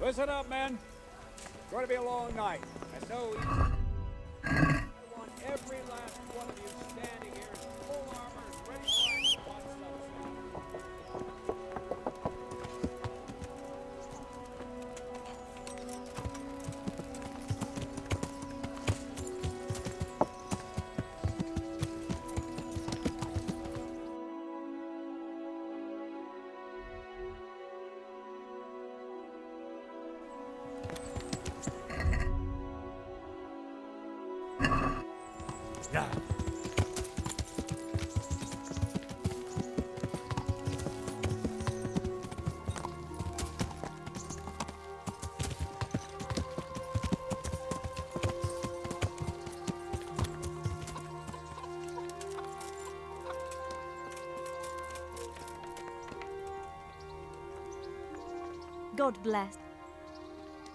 Listen up, men. It's going to be a long night. And so I want every last one of you standing here in full armor and ready for action upon sunset. Yeah. God bless.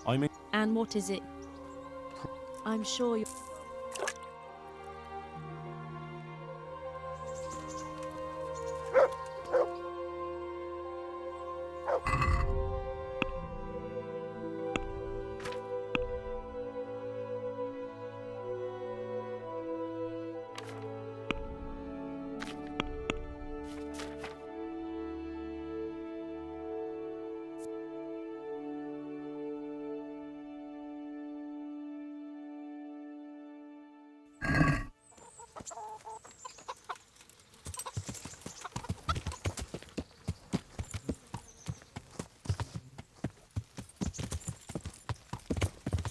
I'm in. And what is it? I'm sure you.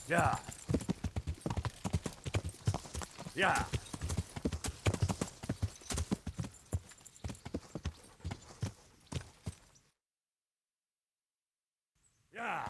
Yeah. Yeah. Yeah.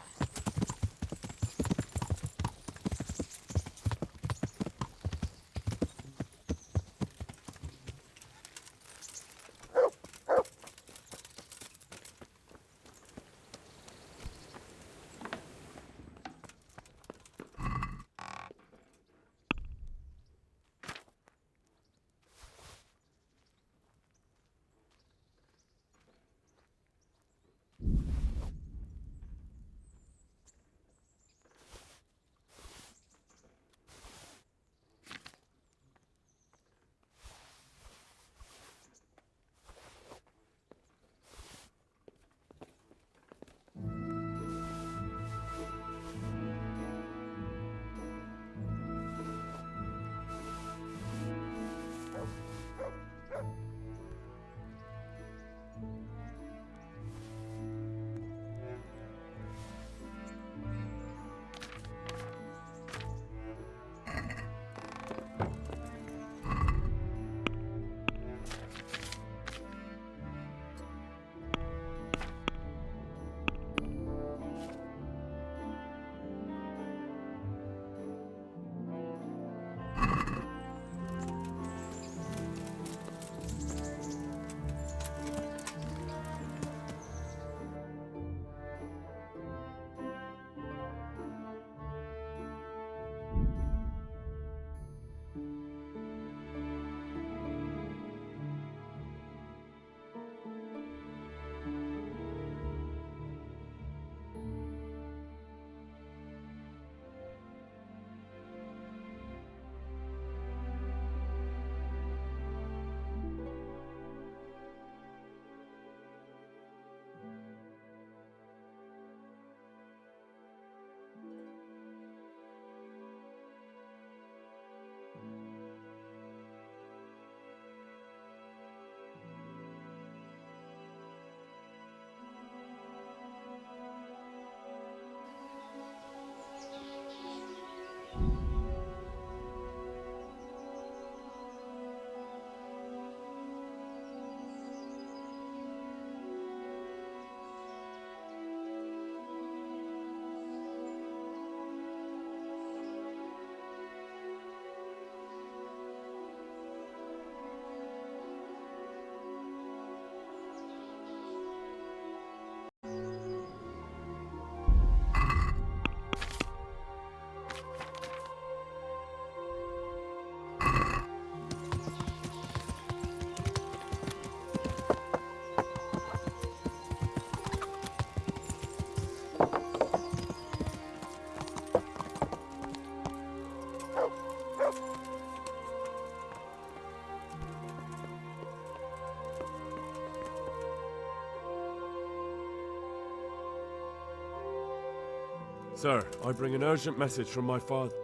Sir, I bring an urgent message from my father,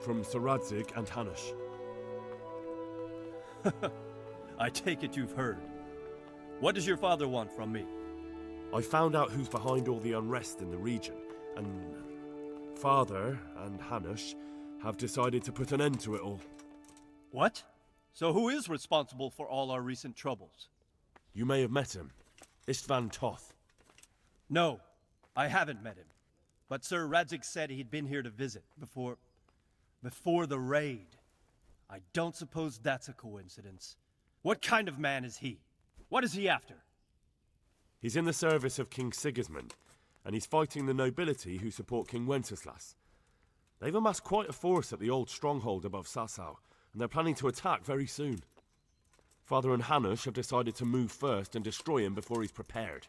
from Sir Radzig and Hanush. I take it you've heard. What does your father want from me? I found out who's behind all the unrest in the region, and Father and Hanush have decided to put an end to it all. What? So who is responsible for all our recent troubles? You may have met him. Istvan Toth. No, I haven't met him. But Sir Radzig said he'd been here to visit before the raid. I don't suppose that's a coincidence. What kind of man is he? What is he after? He's in the service of King Sigismund, and he's fighting the nobility who support King Wenceslas. They've amassed quite a force at the old stronghold above Sasau, and they're planning to attack very soon. Father and Hanush have decided to move first and destroy him before he's prepared.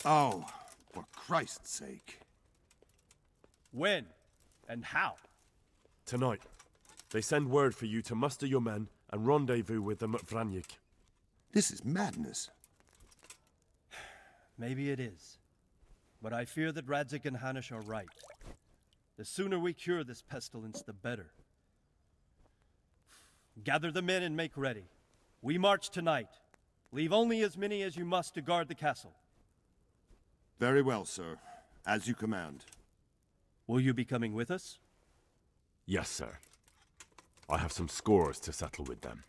Oh, for Christ's sake. When? And how? Tonight, they send word for you to muster your men and rendezvous with them at Vranyik. This is madness. Maybe it is. But I fear that Radzig and Hanush are right. The sooner we cure this pestilence, the better. Gather the men and make ready. We march tonight. Leave only as many as you must to guard the castle. Very well, sir. As you command. Will you be coming with us? Yes, sir. I have some scores to settle with them.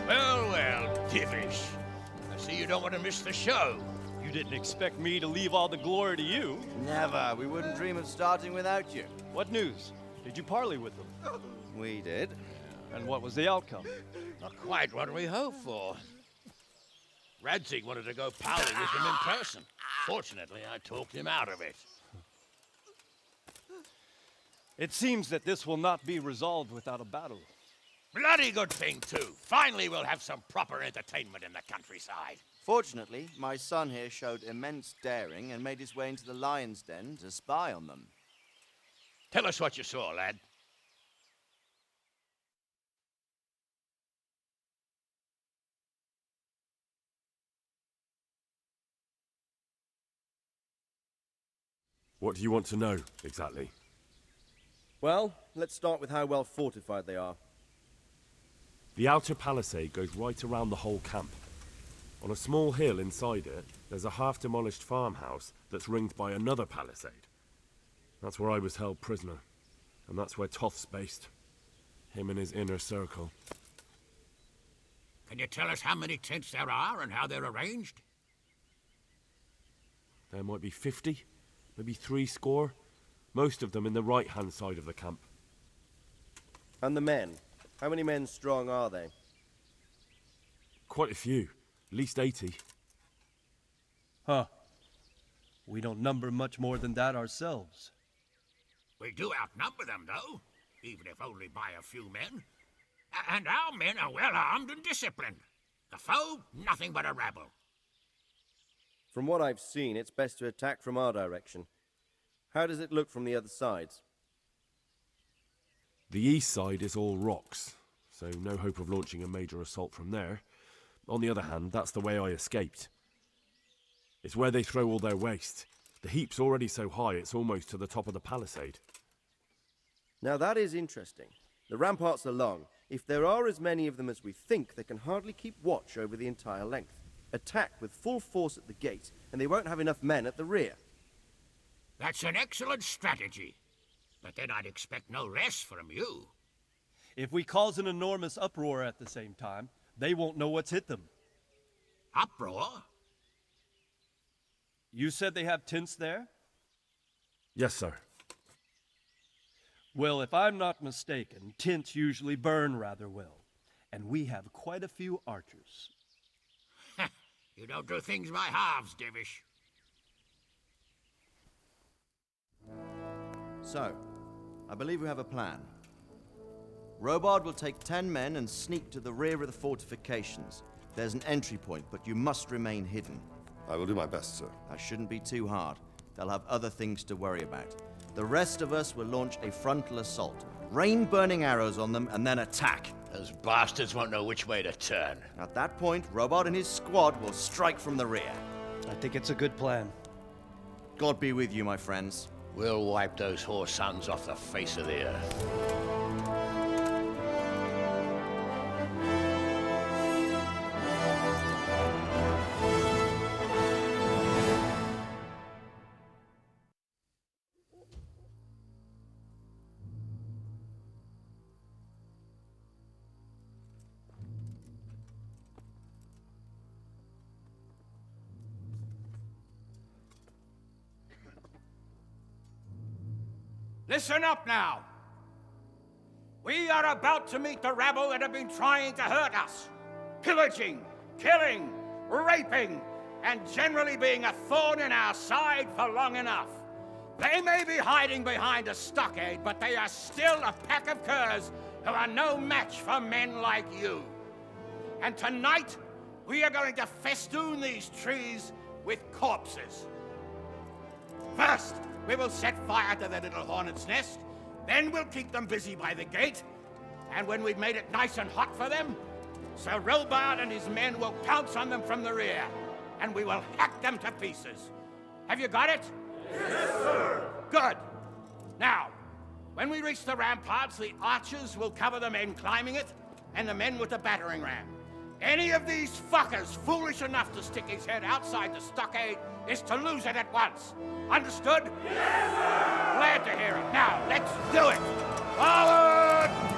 Well, Divish. I see you don't want to miss the show. You didn't expect me to leave all the glory to you. Never. We wouldn't dream of starting without you. What news? Did you parley with them? We did. And what was the outcome? Not quite what we hoped for. Radzig wanted to go pally with him in person. Fortunately, I talked him out of it. It seems that this will not be resolved without a battle. Bloody good thing, too. Finally, we'll have some proper entertainment in the countryside. Fortunately, my son here showed immense daring and made his way into the lion's den to spy on them. Tell us what you saw, lad. What do you want to know, exactly? Well, let's start with how well fortified they are. The outer palisade goes right around the whole camp. On a small hill inside it, there's a half-demolished farmhouse that's ringed by another palisade. That's where I was held prisoner, and that's where Toth's based. Him and his inner circle. Can you tell us how many tents there are and how they're arranged? There might be 50, maybe 60. Most of them in the right-hand side of the camp. And the men? How many men strong are they? Quite a few, at least 80. Huh. We don't number much more than that ourselves. We do outnumber them, though, even if only by a few men. And our men are well armed and disciplined. The foe, nothing but a rabble. From what I've seen, it's best to attack from our direction. How does it look from the other sides? The east side is all rocks, so no hope of launching a major assault from there. On the other hand, that's the way I escaped. It's where they throw all their waste. The heap's already so high it's almost to the top of the palisade. Now that is interesting. The ramparts are long. If there are as many of them as we think, they can hardly keep watch over the entire length. Attack with full force at the gate, and they won't have enough men at the rear. That's an excellent strategy. But then I'd expect no rest from you. If we cause an enormous uproar at the same time, they won't know what's hit them. Uproar? You said they have tents there? Yes, sir. Well, if I'm not mistaken, tents usually burn rather well. And we have quite a few archers. You don't do things by halves, Divish. So, I believe we have a plan. Robard will take 10 men and sneak to the rear of the fortifications. There's an entry point, but you must remain hidden. I will do my best, sir. That shouldn't be too hard. They'll have other things to worry about. The rest of us will launch a frontal assault. Rain burning arrows on them and then attack. Those bastards won't know which way to turn. At that point, Robard and his squad will strike from the rear. I think it's a good plan. God be with you, my friends. We'll wipe those whore sons off the face of the earth. Listen up now. We are about to meet the rabble that have been trying to hurt us. Pillaging, killing, raping, and generally being a thorn in our side for long enough. They may be hiding behind a stockade, but they are still a pack of curs who are no match for men like you. And tonight, we are going to festoon these trees with corpses. First, we will set fire to their little hornet's nest. Then we'll keep them busy by the gate. And when we've made it nice and hot for them, Sir Robard and his men will pounce on them from the rear. And we will hack them to pieces. Have you got it? Yes, sir! Good. Now, when we reach the ramparts, the archers will cover the men climbing it, and the men with the battering ram. Any of these fuckers foolish enough to stick his head outside the stockade is to lose it at once. Understood? Yes, sir! Glad to hear it. Now, let's do it! Forward!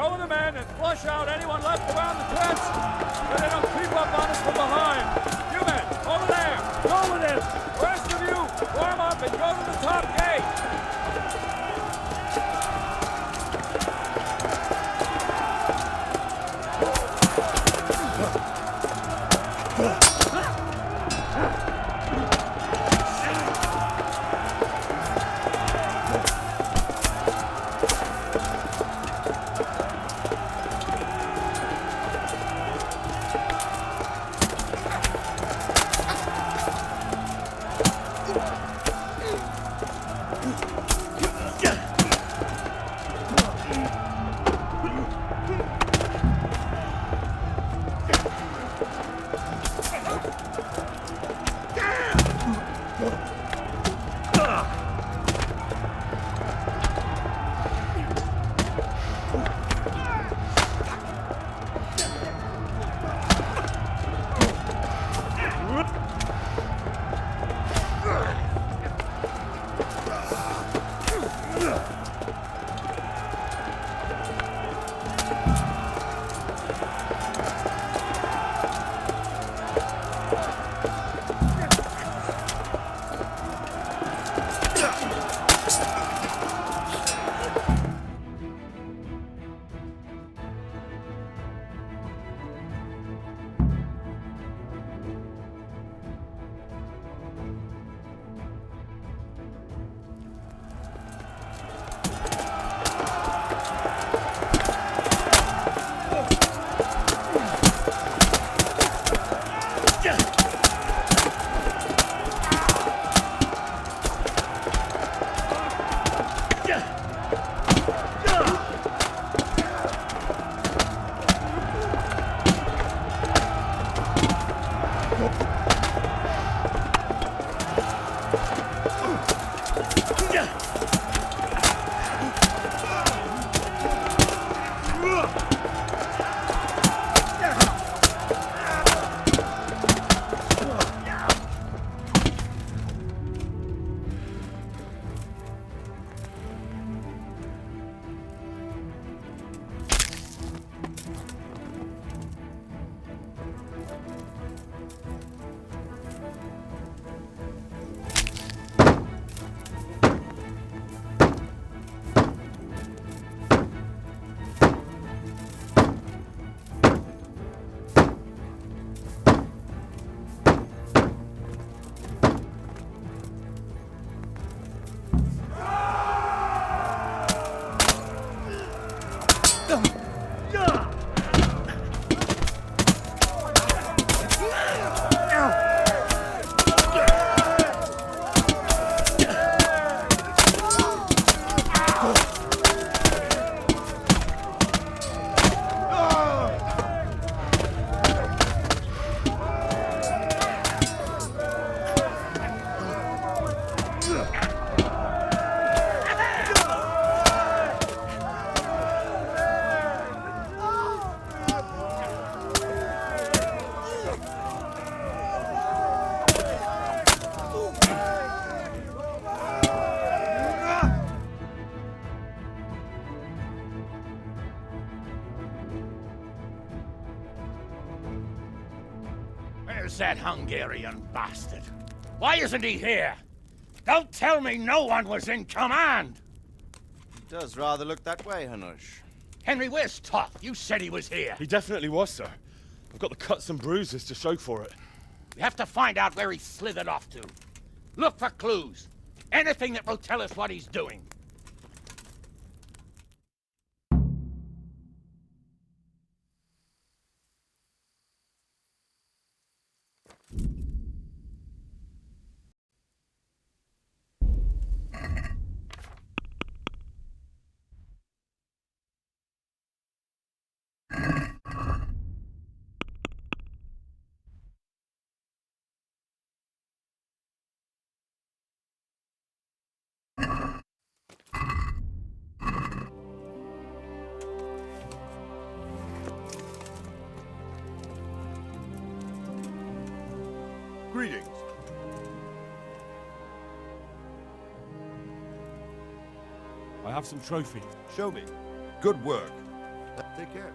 Go with the men and flush out anyone left around the tents so they don't creep up on us from behind. You men, over there, go with it. The rest of you, form up and go to the top gate. Where's that Hungarian bastard? Why isn't he here? Don't tell me no one was in command! It does rather look that way, Hanush. Henry, where's Toth? You said he was here. He definitely was, sir. I've got the cuts and bruises to show for it. We have to find out where he slithered off to. Look for clues. Anything that will tell us what he's doing. Greetings. I have some trophy. Show me. Good work. Take care.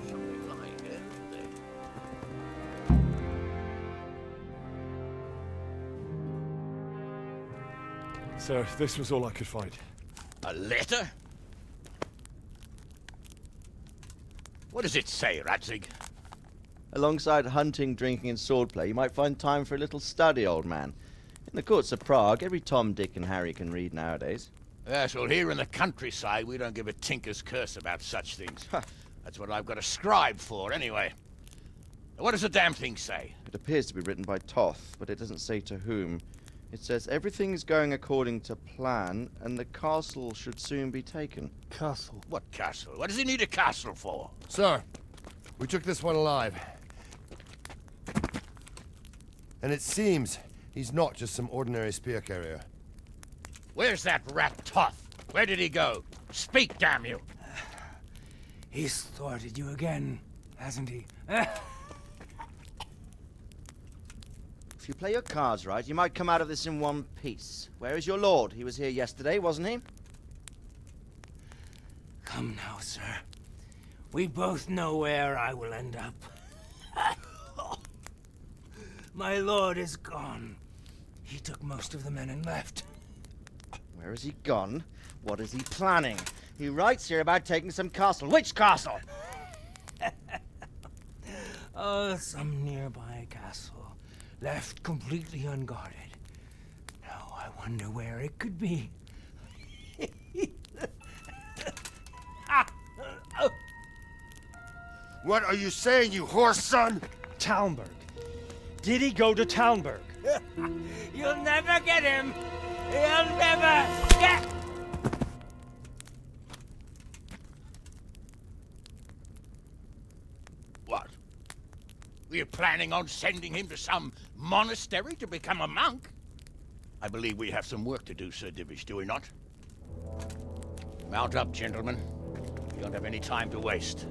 Something lying there, isn't there? Sir, this was all I could find. A letter? What does it say, Radzig? Alongside hunting, drinking, and swordplay, you might find time for a little study, old man. In the courts of Prague, every Tom, Dick, and Harry can read nowadays. Yes, well, here in the countryside, we don't give a tinker's curse about such things. That's what I've got a scribe for, anyway. What does the damn thing say? It appears to be written by Toth, but it doesn't say to whom. It says everything is going according to plan, and the castle should soon be taken. Castle. What castle? What does he need a castle for? Sir, we took this one alive. And it seems he's not just some ordinary spear carrier. Where's that rat Toth? Where did he go? Speak, damn you! He's thwarted you again, hasn't he? If you play your cards right, you might come out of this in one piece. Where is your lord? He was here yesterday, wasn't he? Come now, sir. We both know where I will end up. My lord is gone. He took most of the men and left. Where has he gone? What is he planning? He writes here about taking some castle. Which castle? Oh, some nearby castle. Left completely unguarded. Now I wonder where it could be. What are you saying, you horse son? Talmberg. Did he go to Talmberg? You'll never get him! You'll never get... What? Were you planning on sending him to some monastery to become a monk? I believe we have some work to do, Sir Divish, do we not? Mount up, gentlemen. We don't have any time to waste.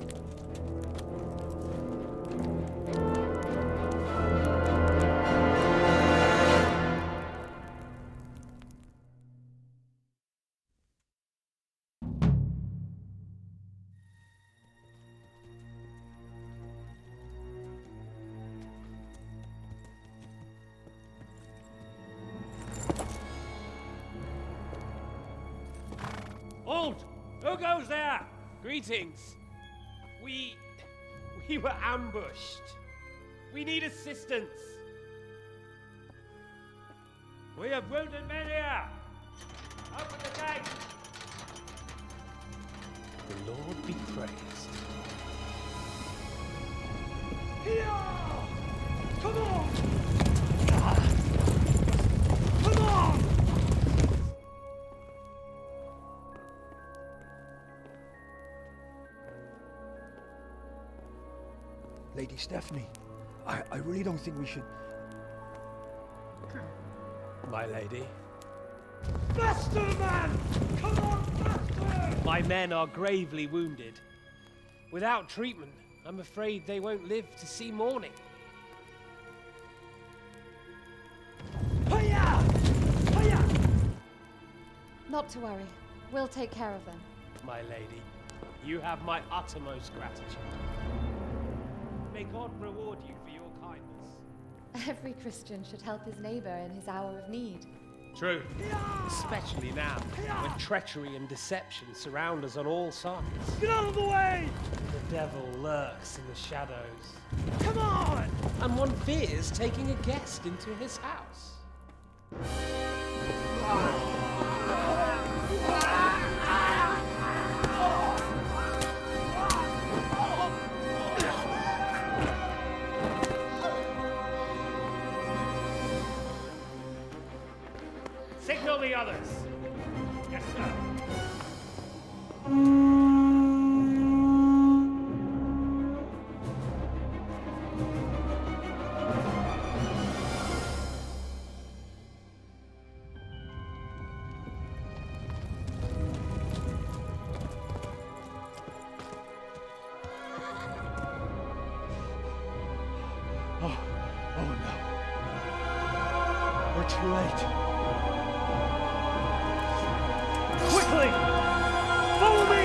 Halt! Who goes there? Greetings. We were ambushed. We need assistance. We have wounded men here. Open the gate. The Lord be praised. Here! Come on! Come on! Lady Stephanie, I really don't think we should... My lady. Faster, man! Come on, faster! My men are gravely wounded. Without treatment, I'm afraid they won't live to see morning. Hiya! Hiya! Not to worry. We'll take care of them. My lady, you have my uttermost gratitude. May God reward you for your kindness. Every Christian should help his neighbor in his hour of need. True. Especially now, when treachery and deception surround us on all sides. Get out of the way! The devil lurks in the shadows. Come on! And one fears taking a guest into his house. Signal the others. Yes, sir. Oh no. We're too late. Quickly! Follow me!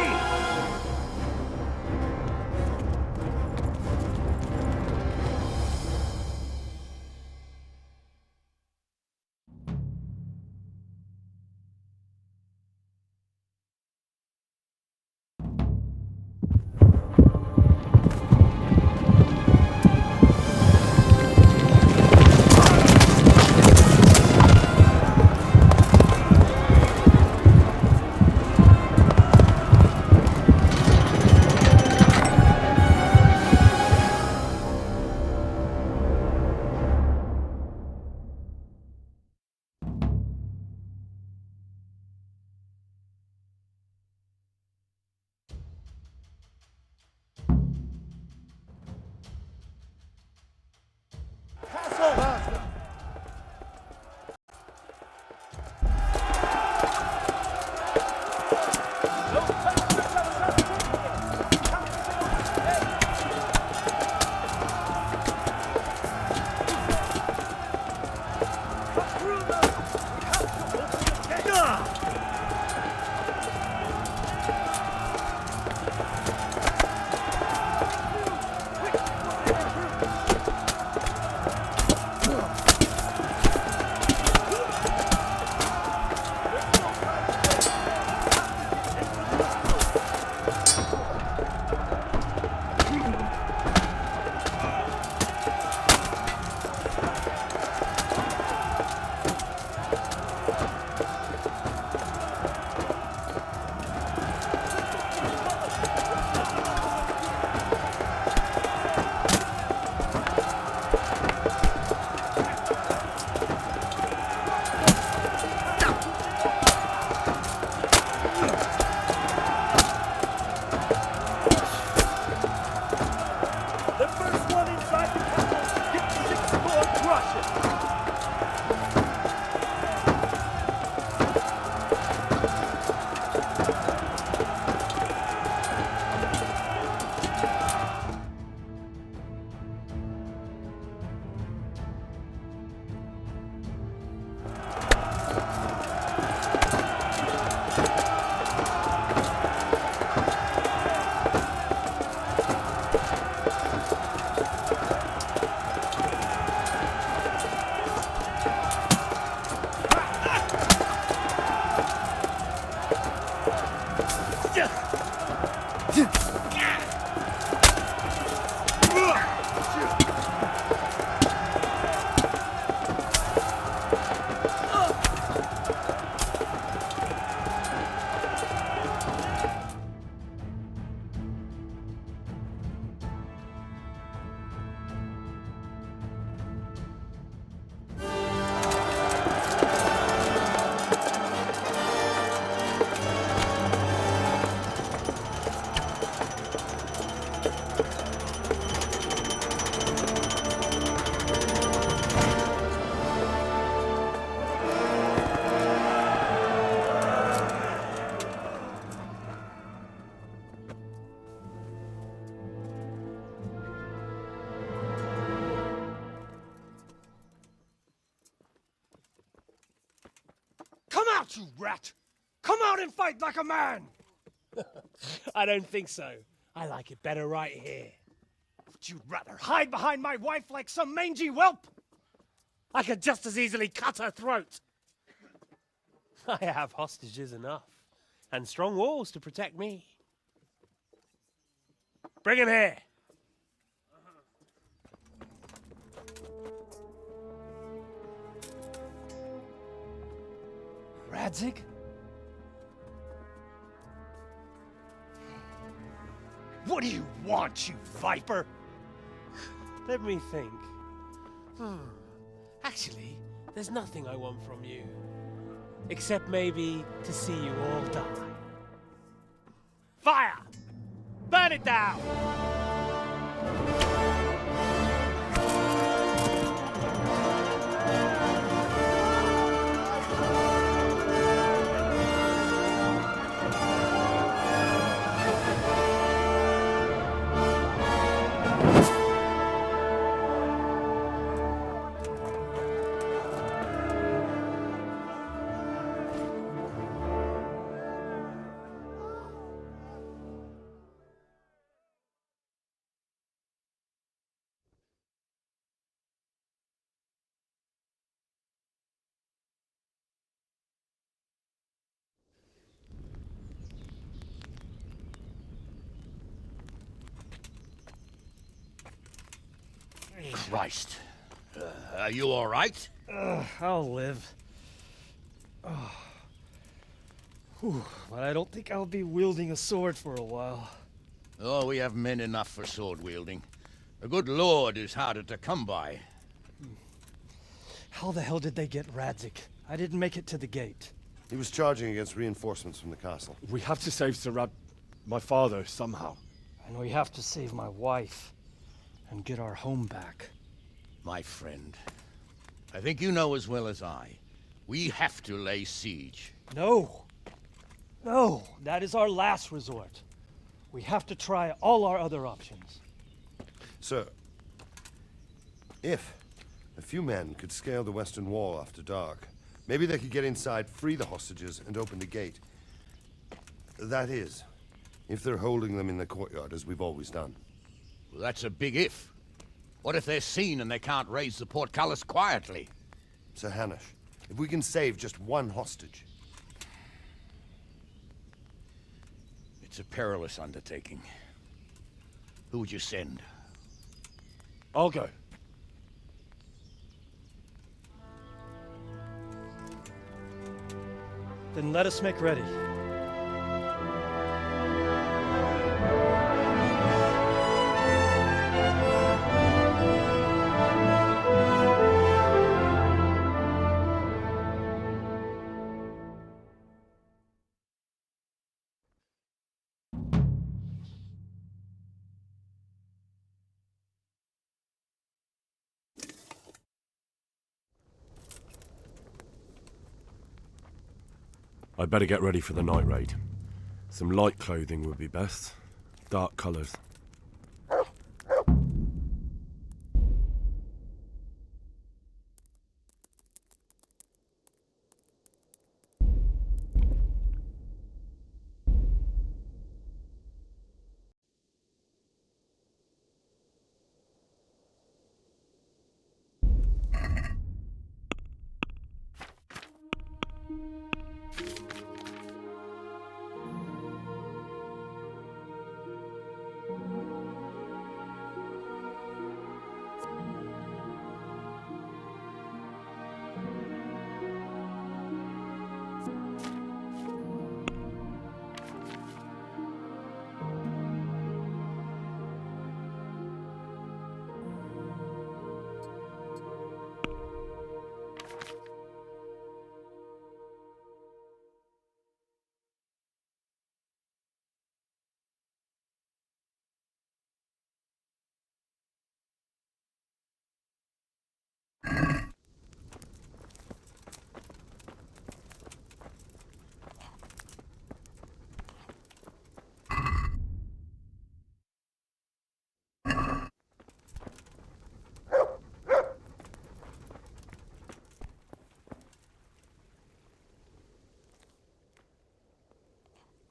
out, you rat! Come out and fight like a man! I don't think so. I like it better right here. Would you rather hide behind my wife like some mangy whelp? I could just as easily cut her throat. I have hostages enough, and strong walls to protect me. Bring him here. Radzig? What do you want, you viper? Let me think. Actually, there's nothing I want from you. Except maybe to see you all die. Fire! Burn it down! Christ. Are you all right? I'll live. But I don't think I'll be wielding a sword for a while. Oh, we have men enough for sword wielding. The good Lord is harder to come by. How the hell did they get Radzig? I didn't make it to the gate. He was charging against reinforcements from the castle. We have to save Sir my father, somehow. And we have to save my wife and get our home back. My friend, I think you know as well as I. We have to lay siege. No. No, that is our last resort. We have to try all our other options. Sir, if a few men could scale the western wall after dark, maybe they could get inside, free the hostages, and open the gate. That is, if they're holding them in the courtyard, as we've always done. Well, that's a big if. What if they're seen and they can't raise the portcullis quietly? Sir Hanush, if we can save just one hostage... It's a perilous undertaking. Who would you send? I'll go. Then let us make ready. I'd better get ready for the night raid. Some light clothing would be best. Dark colours.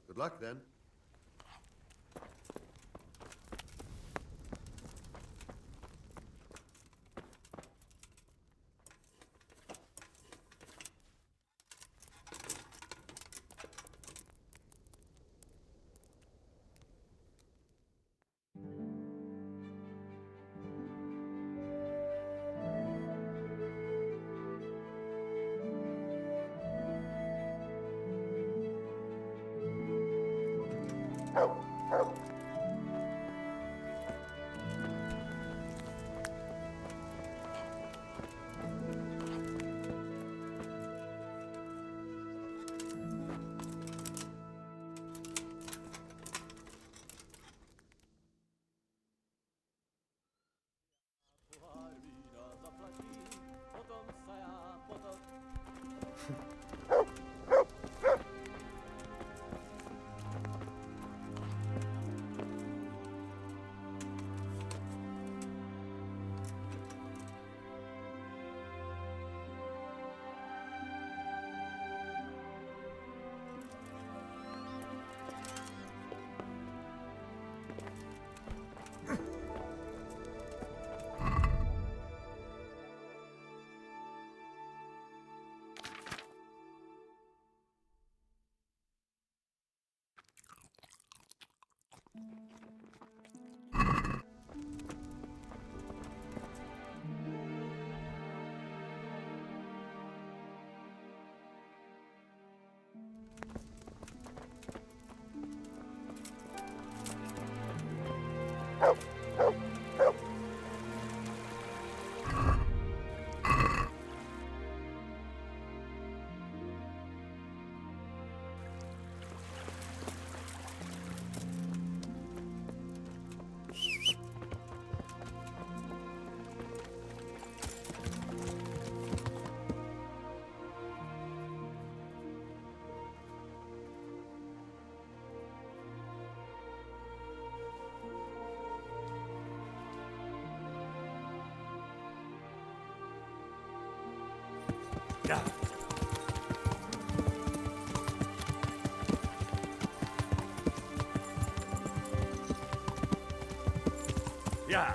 Good luck, then. Yeah. Yeah.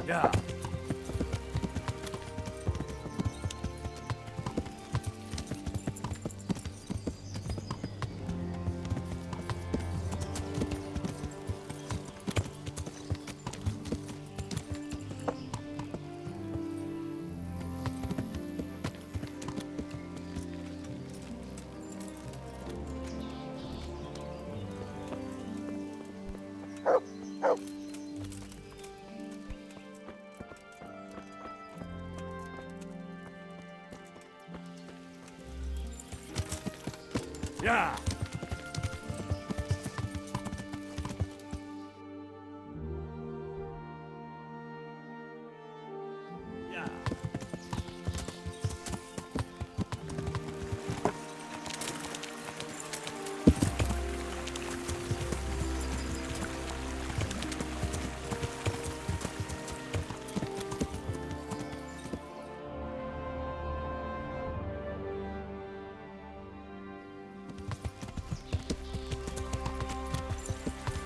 Yeah. Yeah. Yeah.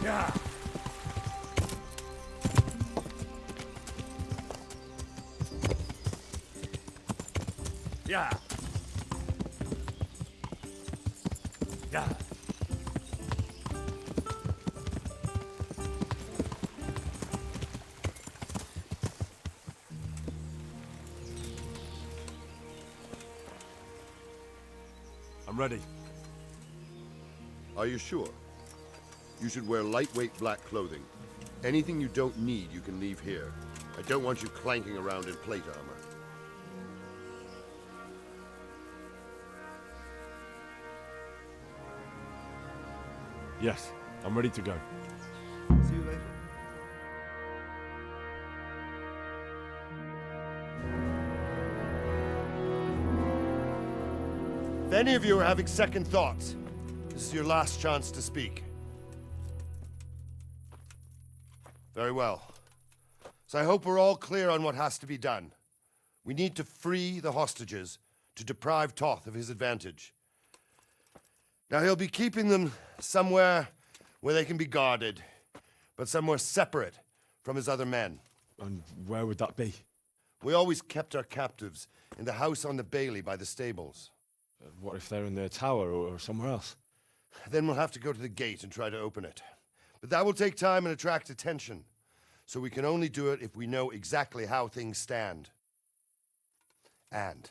Yeah. Yeah. Yeah. I'm ready. Are you sure? You should wear lightweight black clothing. Anything you don't need, you can leave here. I don't want you clanking around in plate armor. Yes, I'm ready to go. See you later. If any of you are having second thoughts, this is your last chance to speak. Very well. So I hope we're all clear on what has to be done. We need to free the hostages to deprive Toth of his advantage. Now he'll be keeping them somewhere where they can be guarded, but somewhere separate from his other men. And where would that be? We always kept our captives in the house on the Bailey by the stables. What if they're in their tower or somewhere else? Then we'll have to go to the gate and try to open it. But that will take time and attract attention. So we can only do it if we know exactly how things stand. And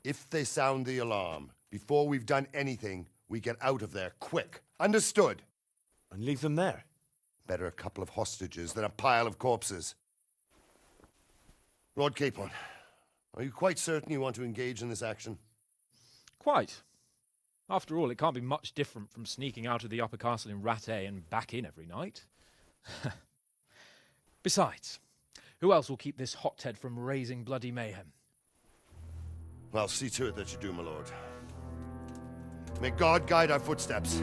if they sound the alarm, before we've done anything, we get out of there quick. Understood? And leave them there? Better a couple of hostages than a pile of corpses. Lord Capon, are you quite certain you want to engage in this action? Quite. After all, it can't be much different from sneaking out of the upper castle in Rattay and back in every night. Besides, who else will keep this hothead from raising bloody mayhem? I'll see to it that you do, my lord. May God guide our footsteps.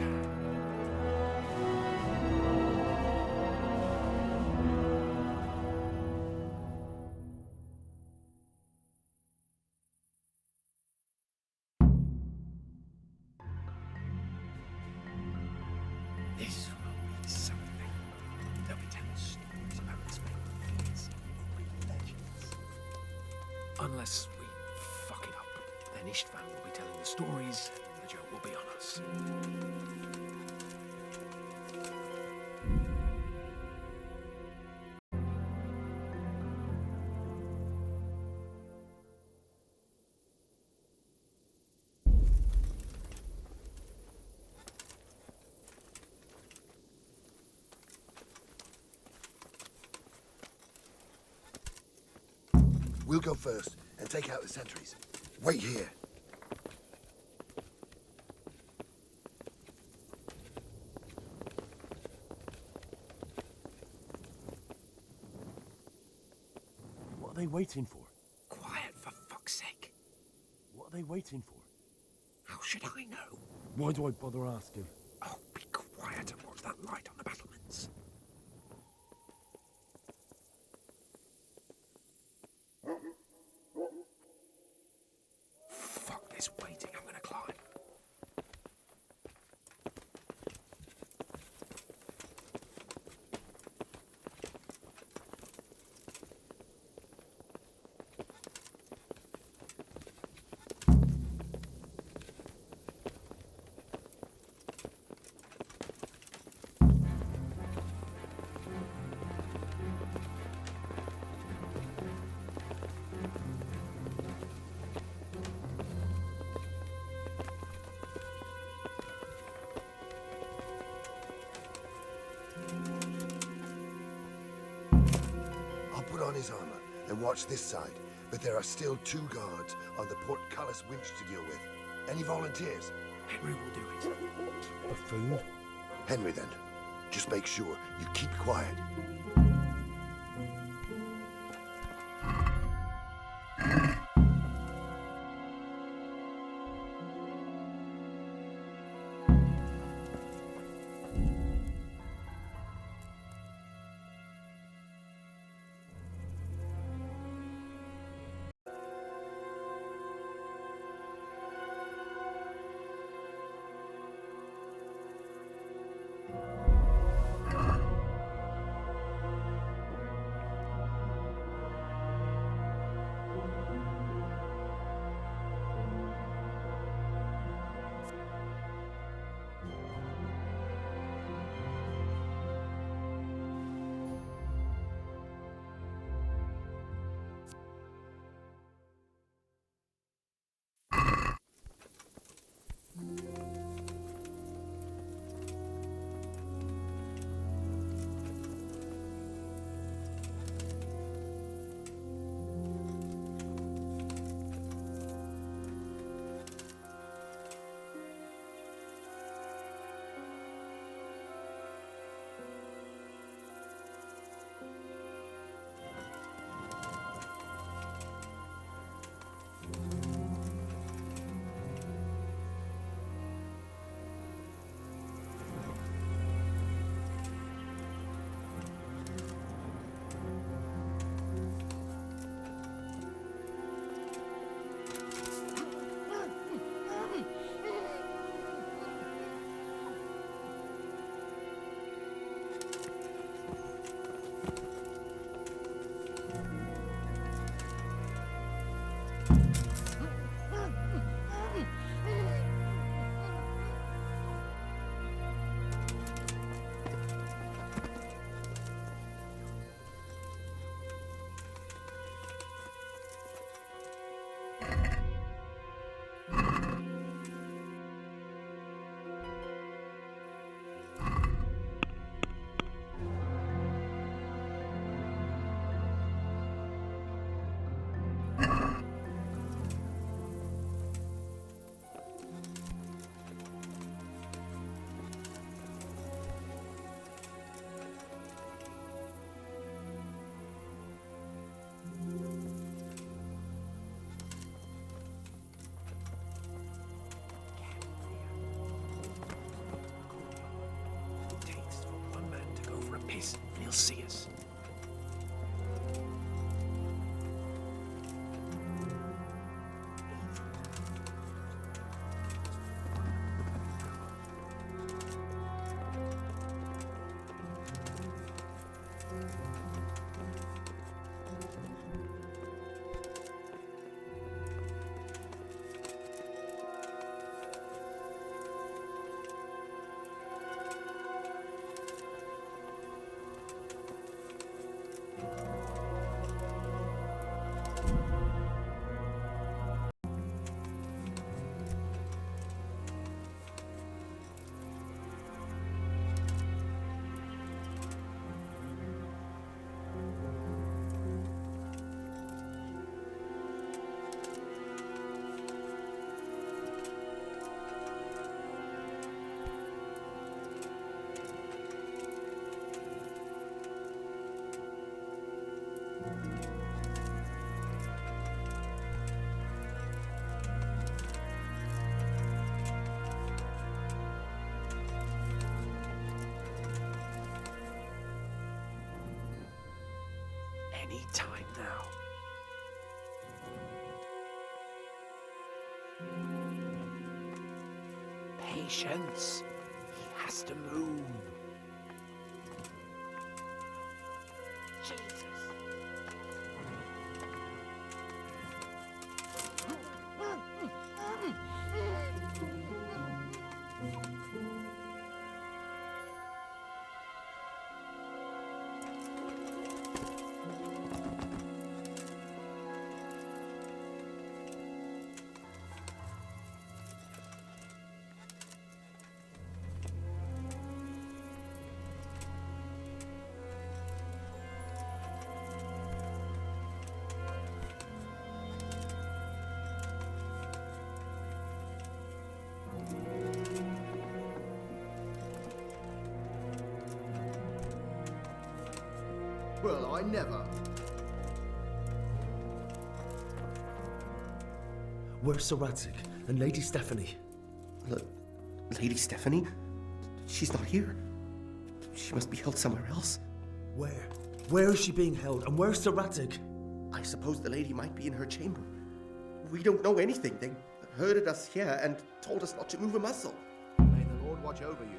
This will be something. They'll be telling stories about this place, legends. Unless we fuck it up, then Istvan will be telling the stories, and the joke will be on us. We'll go first and take out the sentries. Wait here. What are they waiting for? Quiet, for fuck's sake. What are they waiting for? How should I know? Why do I bother asking? Oh, be quiet and watch that light on the battlements. Fuck this waiting, I'm gonna climb. I'll put on his armor and watch this side, but there are still 2 guards on the portcullis winch to deal with. Any volunteers? Henry will do it. Buffoon? Henry, then. Just make sure you keep quiet. he'll see us. Any time now. Patience. He has to move. Jesus. Well, I never. Where's Sir Radzig and Lady Stephanie? Lady Stephanie? She's not here. She must be held somewhere else. Where? Where is she being held? And where's Sir Radzig? I suppose the lady might be in her chamber. We don't know anything. They herded us here and told us not to move a muscle. May the Lord watch over you.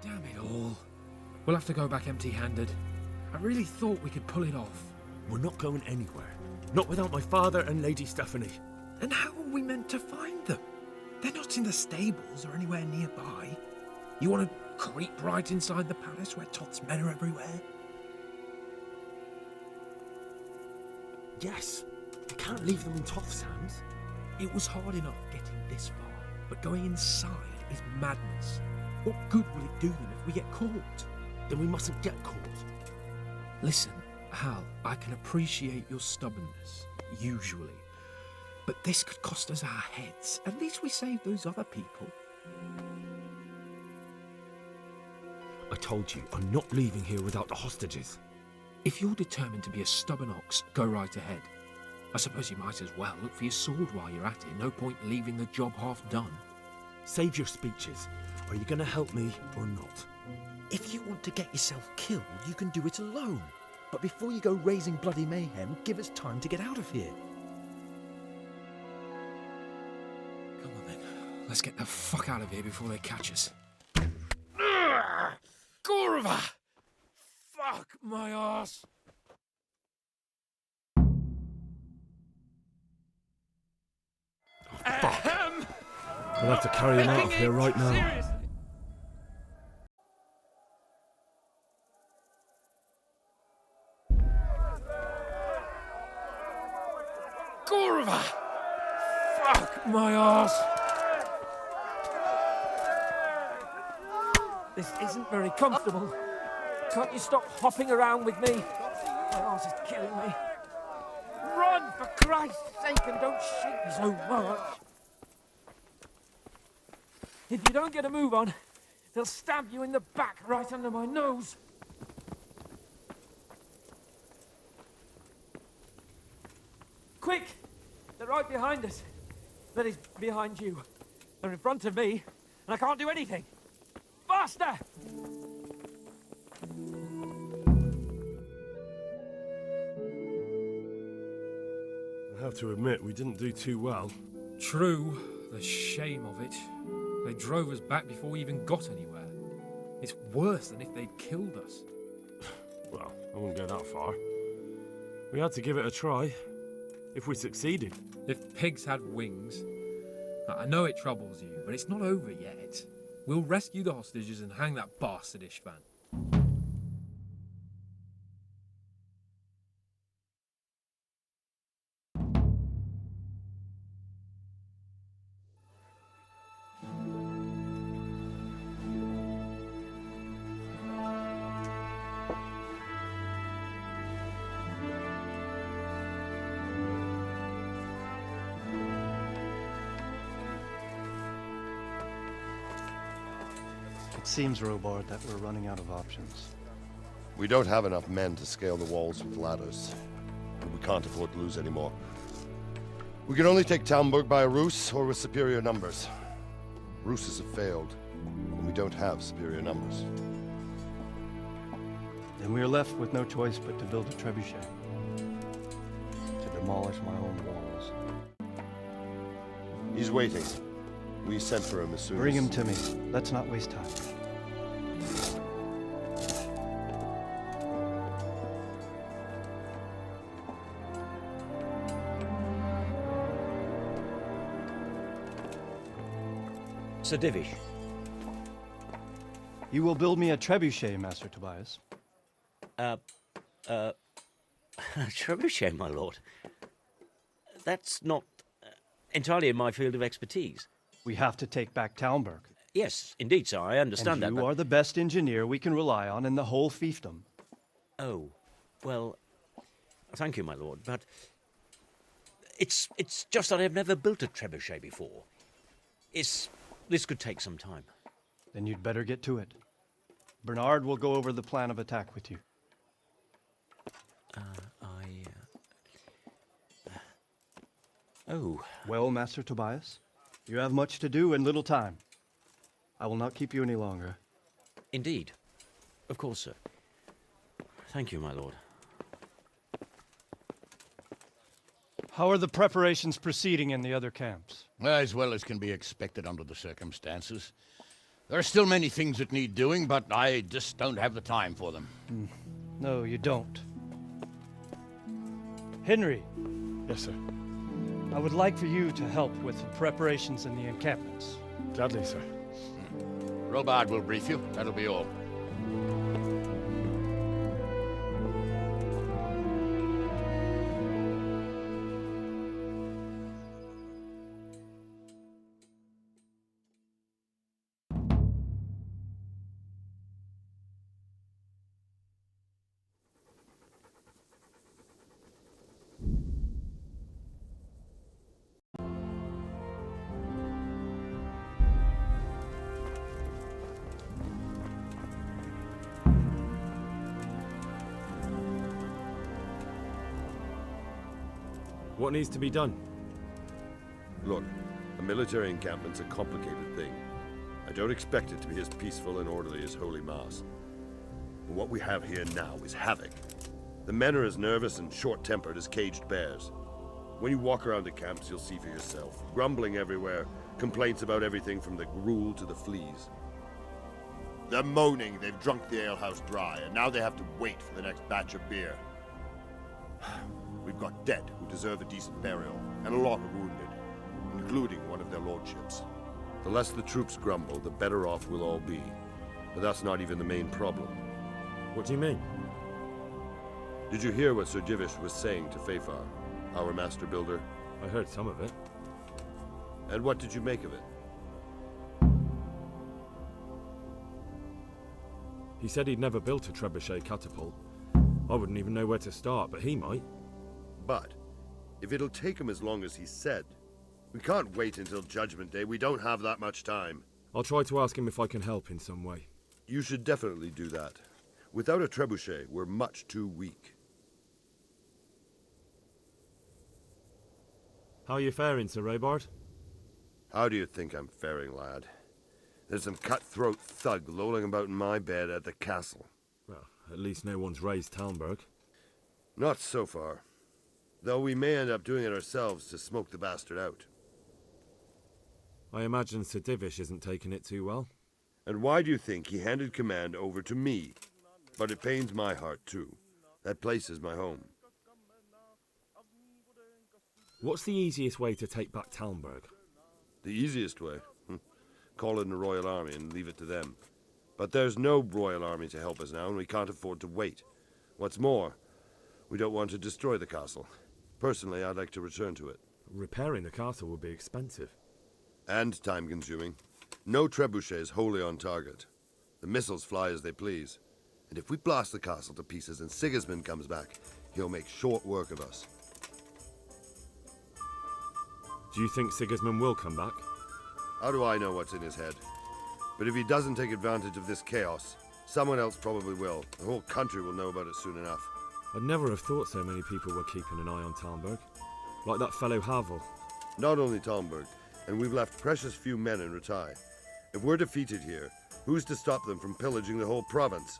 Damn it all. We'll have to go back empty-handed. I really thought we could pull it off. We're not going anywhere. Not without my father and Lady Stephanie. And how are we meant to find them? They're not in the stables or anywhere nearby. You want to creep right inside the palace where Toth's men are everywhere? Yes. We can't leave them in Toth's hands. It was hard enough getting this far, but going inside is madness. What good will it do them if we get caught? Then we mustn't get caught. Listen, Hal, I can appreciate your stubbornness, usually. But this could cost us our heads. At least we saved those other people. I told you, I'm not leaving here without the hostages. If you're determined to be a stubborn ox, go right ahead. I suppose you might as well look for your sword while you're at it. No point leaving the job half done. Save your speeches. Are you going to help me or not? If you want to get yourself killed, you can do it alone. But before you go raising bloody mayhem, give us time to get out of here. Come on then. Let's get the fuck out of here before they catch us. Gorva! Fuck my ass! Fuck. We'll have to carry him out of here right now. Seriously? Gorva! Fuck my ass! This isn't very comfortable. Can't you stop hopping around with me? My ass is killing me. Run, for Christ's sake, and don't shake me so much. If you don't get a move on, they'll stab you in the back right under my nose. Quick! They're right behind us. That is, behind you. They're in front of me, and I can't do anything. Faster! I have to admit, we didn't do too well. True, the shame of it. They drove us back before we even got anywhere. It's worse than if they'd killed us. Well, I wouldn't go that far. We had to give it a try. If we succeeded. If pigs had wings... I know it troubles you, but it's not over yet. We'll rescue the hostages and hang that bastard Ishvan. It seems, Robard, that we're running out of options. We don't have enough men to scale the walls with ladders, and we can't afford to lose any more. We can only take Talmberg by a ruse or with superior numbers. Ruses have failed, and we don't have superior numbers. Then we are left with no choice but to build a trebuchet. To demolish my own walls. He's waiting. We sent for him as soon as... Bring him to me. Let's not waste time. Sir Divish. You will build me a trebuchet, Master Tobias. Trebuchet, my lord. That's not entirely in my field of expertise. We have to take back Talmberg. Yes, indeed, sir. I understand and that. You are the best engineer we can rely on in the whole fiefdom. Oh, well, thank you, my lord, but it's just that I've never built a trebuchet before. This could take some time. Then you'd better get to it. Bernard will go over the plan of attack with you. Oh. Well, Master Tobias, you have much to do and little time. I will not keep you any longer. Indeed. Of course, sir. Thank you, my lord. How are the preparations proceeding in the other camps? As well as can be expected under the circumstances. There are still many things that need doing, but I just don't have the time for them. No, you don't. Henry. Yes, sir. I would like for you to help with the preparations in the encampments. Gladly, sir. Robard will brief you. That'll be all. What needs to be done? Look, a military encampment's a complicated thing. I don't expect it to be as peaceful and orderly as Holy Mass. But what we have here now is havoc. The men are as nervous and short-tempered as caged bears. When you walk around the camps, you'll see for yourself. Grumbling everywhere, complaints about everything from the gruel to the fleas. They're moaning they've drunk the alehouse dry, and now they have to wait for the next batch of beer. We've got dead who deserve a decent burial, and a lot of wounded, including one of their lordships. The less the troops grumble, the better off we'll all be. But that's not even the main problem. What do you mean? Did you hear what Sir Divish was saying to Fafar, our master builder? I heard some of it. And what did you make of it? He said he'd never built a trebuchet catapult. I wouldn't even know where to start, but he might. But, if it'll take him as long as he said, we can't wait until Judgment Day. We don't have that much time. I'll try to ask him if I can help in some way. You should definitely do that. Without a trebuchet, we're much too weak. How are you faring, Sir Robard? How do you think I'm faring, lad? There's some cutthroat thug lolling about in my bed at the castle. Well, at least no one's raised Talmberg. Not so far. Though we may end up doing it ourselves to smoke the bastard out. I imagine Sir Divish isn't taking it too well. And why do you think he handed command over to me? But it pains my heart, too. That place is my home. What's the easiest way to take back Talmberg? The easiest way? Call in the Royal Army and leave it to them. But there's no Royal Army to help us now, and we can't afford to wait. What's more, we don't want to destroy the castle. Personally, I'd like to return to it. Repairing the castle would be expensive. And time-consuming. No trebuchets wholly on target. The missiles fly as they please. And if we blast the castle to pieces and Sigismund comes back, he'll make short work of us. Do you think Sigismund will come back? How do I know what's in his head? But if he doesn't take advantage of this chaos, someone else probably will. The whole country will know about it soon enough. I'd never have thought so many people were keeping an eye on Talmberg. Like that fellow Havel. Not only Talmberg, and we've left precious few men in Ratai. If we're defeated here, who's to stop them from pillaging the whole province?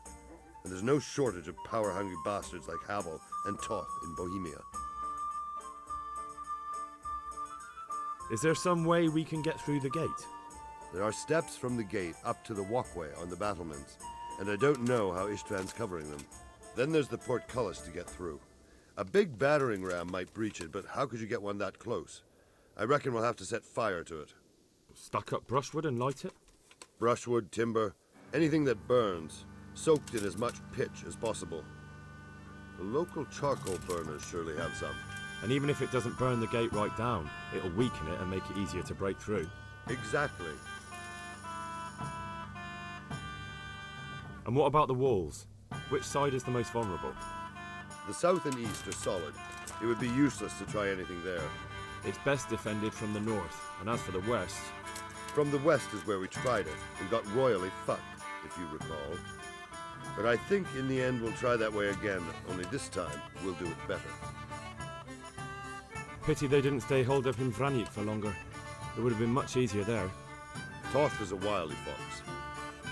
And there's no shortage of power-hungry bastards like Havel and Toth in Bohemia. Is there some way we can get through the gate? There are steps from the gate up to the walkway on the battlements, and I don't know how Istvan's covering them. Then there's the portcullis to get through. A big battering ram might breach it, but how could you get one that close? I reckon we'll have to set fire to it. Stack up brushwood and light it? Brushwood, timber, anything that burns, soaked in as much pitch as possible. The local charcoal burners surely have some. And even if it doesn't burn the gate right down, it'll weaken it and make it easier to break through. Exactly. And what about the walls? Which side is the most vulnerable? The south and east are solid. It would be useless to try anything there. It's best defended from the north, and as for the west... From the west is where we tried it, and got royally fucked, if you recall. But I think in the end we'll try that way again, only this time we'll do it better. Pity they didn't stay holed up in Vranik for longer. It would have been much easier there. Toth was a wily fox.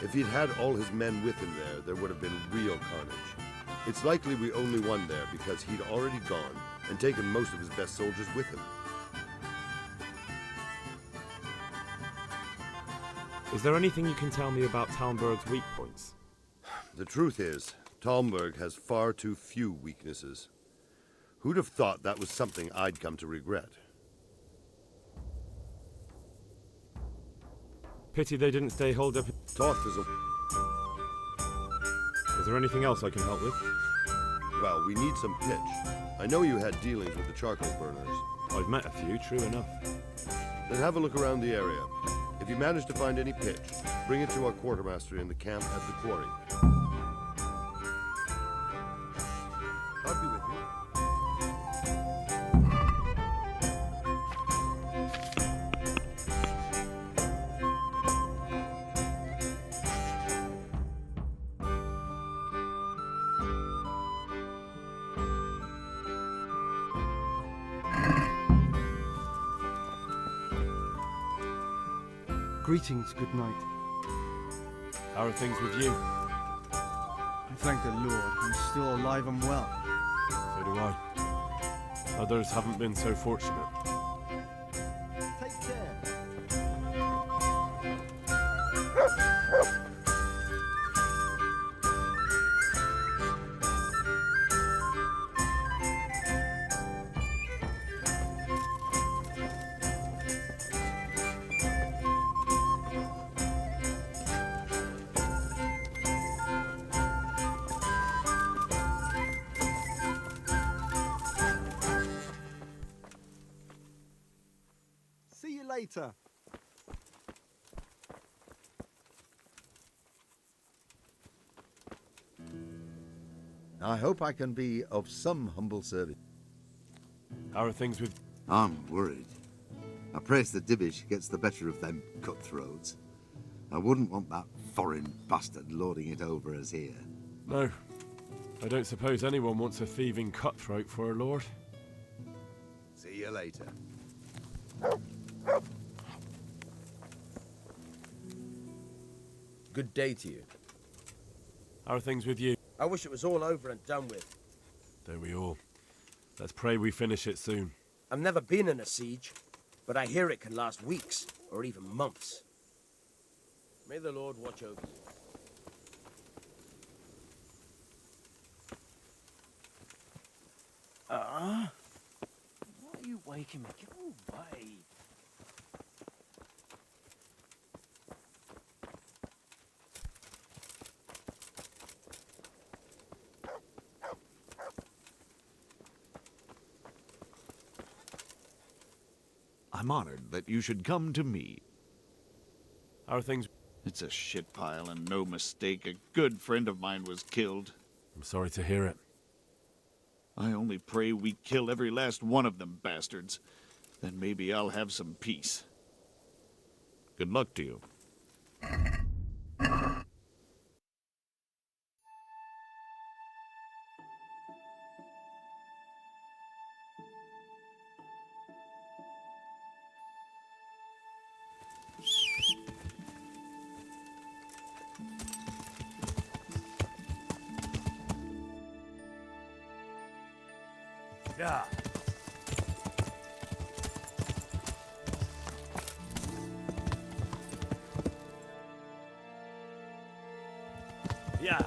If he'd had all his men with him there would have been real carnage. It's likely we only won there because he'd already gone and taken most of his best soldiers with him. Is there anything you can tell me about Talmberg's weak points? The truth is, Talmberg has far too few weaknesses. Who'd have thought that was something I'd come to regret? Pity they didn't stay holed up. Toth is a... Is there anything else I can help with? Well, we need some pitch. I know you had dealings with the charcoal burners. I've met a few, true enough. Then have a look around the area. If you manage to find any pitch, bring it to our quartermaster in the camp at the quarry. I'll be with you. Greetings, good night. How are things with you? I thank the Lord, I'm still alive and well. So do I. Others haven't been so fortunate. Take care. See you later. I hope I can be of some humble service. How are things with... I'm worried. I praise the Divish gets the better of them cutthroats. I wouldn't want that foreign bastard lording it over us here. No. I don't suppose anyone wants a thieving cutthroat for a lord. See you later. Good day to you. How are things with you? I wish it was all over and done with. Don't we all? Let's pray we finish it soon. I've never been in a siege, but I hear it can last weeks, or even months. May the Lord watch over you. Why are you waking me? Go away. I'm honored that you should come to me. How are things? It's a shit pile and no mistake. A good friend of mine was killed. I'm sorry to hear it. I only pray we kill every last one of them bastards. Then maybe I'll have some peace. Good luck to you. Yeah. Yeah.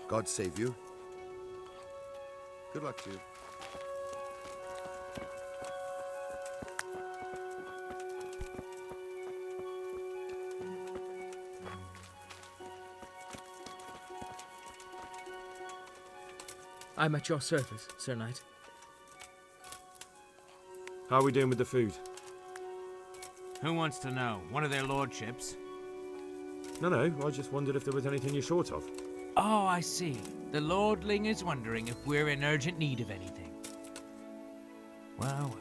God save you. Good luck to you. I'm at your service, Sir Knight. How are we doing with the food? Who wants to know? One of their lordships? No, I just wondered if there was anything you're short of. Oh, I see. The lordling is wondering if we're in urgent need of anything. Well,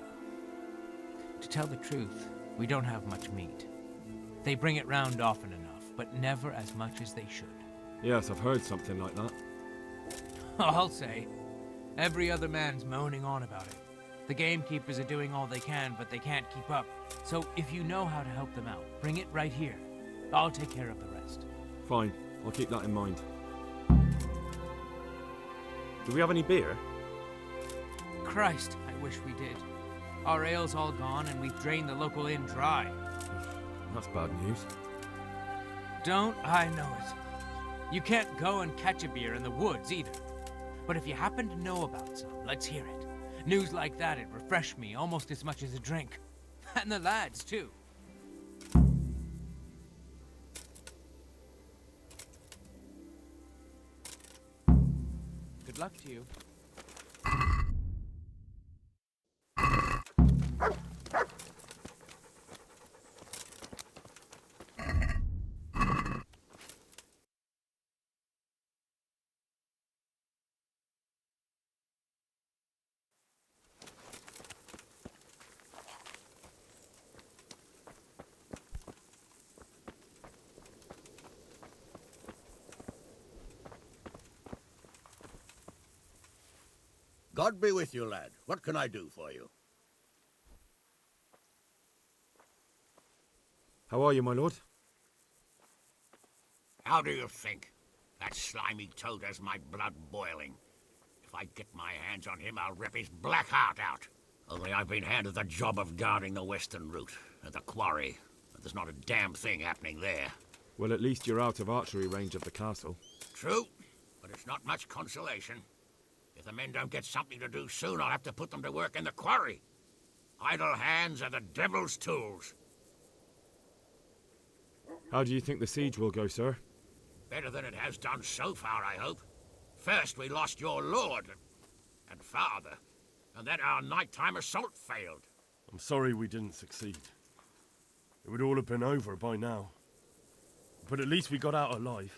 to tell the truth, we don't have much meat. They bring it round often enough, but never as much as they should. Yes, I've heard something like that. I'll say. Every other man's moaning on about it. The gamekeepers are doing all they can, but they can't keep up. So if you know how to help them out, bring it right here. I'll take care of the rest. Fine, I'll keep that in mind. Do we have any beer? Christ, I wish we did. Our ale's all gone and we've drained the local inn dry. That's bad news. Don't I know it? You can't go and catch a beer in the woods either. But if you happen to know about some, let's hear it. News like that'd refresh me almost as much as a drink. And the lads, too. Good luck to you. God be with you, lad. What can I do for you? How are you, my lord? How do you think? That slimy toad has my blood boiling. If I get my hands on him, I'll rip his black heart out. Only I've been handed the job of guarding the western route, at the quarry. And there's not a damn thing happening there. Well, at least you're out of archery range of the castle. True, but it's not much consolation. If the men don't get something to do soon, I'll have to put them to work in the quarry. Idle hands are the devil's tools. How do you think the siege will go, sir? Better than it has done so far, I hope. First, we lost your lord and father, and then our nighttime assault failed. I'm sorry we didn't succeed. It would all have been over by now. But at least we got out alive.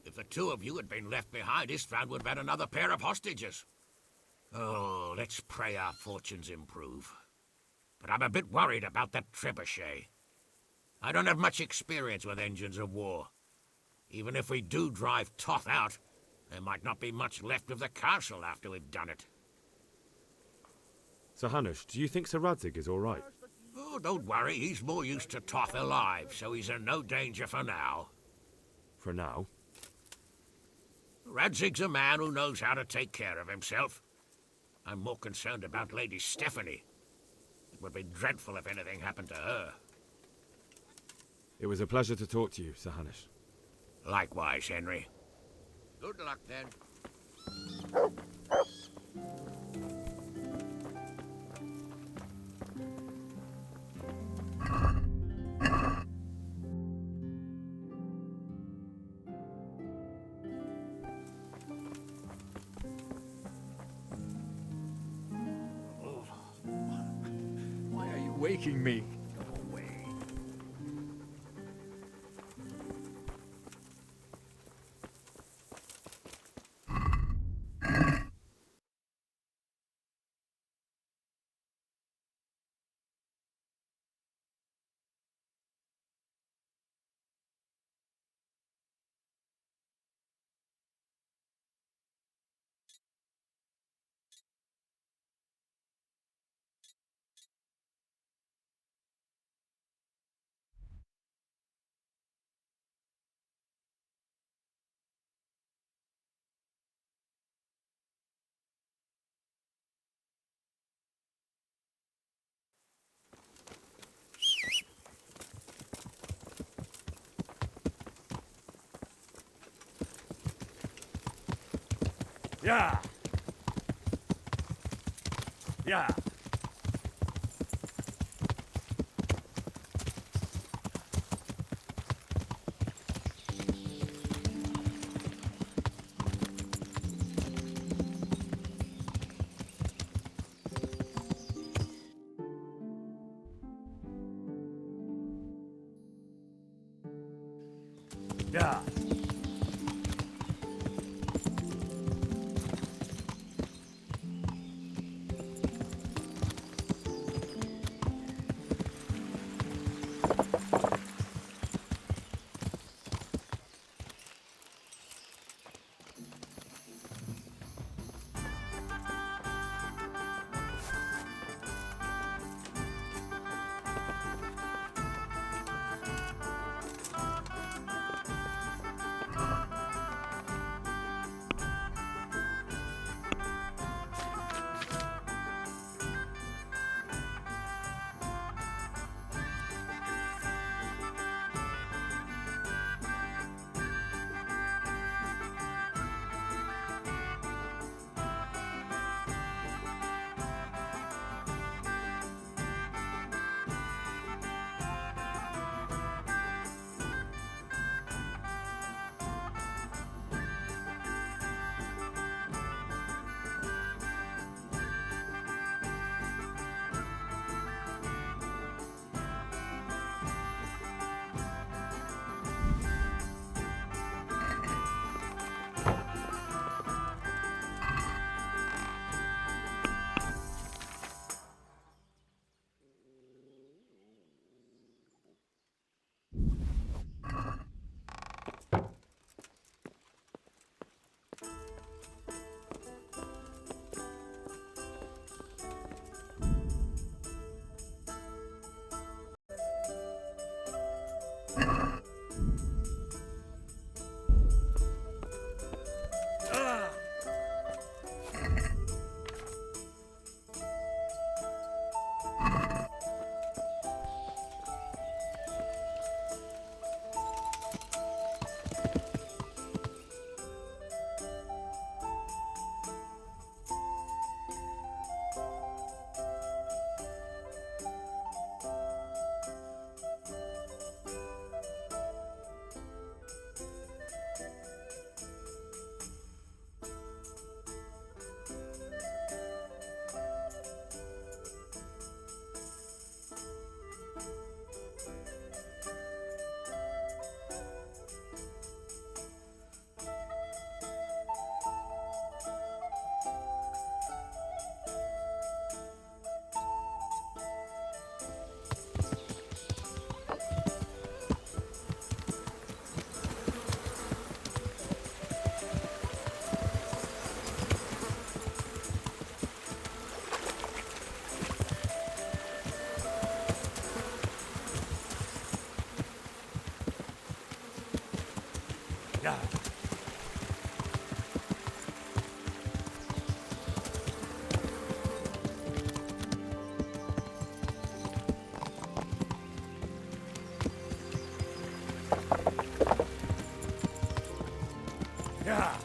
If If the two of you had been left behind, Istvan would have had another pair of hostages. Oh, let's pray our fortunes improve. But I'm a bit worried about that trebuchet. I don't have much experience with engines of war. Even if we do drive Toth out, there might not be much left of the castle after we've done it. Sir Hanush, do you think Sir Radzig is all right? Oh, don't worry. He's more used to Toth alive, so he's in no danger for now. For now? Radzig's a man who knows how to take care of himself. I'm more concerned about Lady Stephanie. It would be dreadful if anything happened to her. It was a pleasure to talk to you, Sir Hanush. Likewise, Henry. Good luck, then. Why are you waking me? Yeah! Yeah! Yeah! Yeah. Yeah.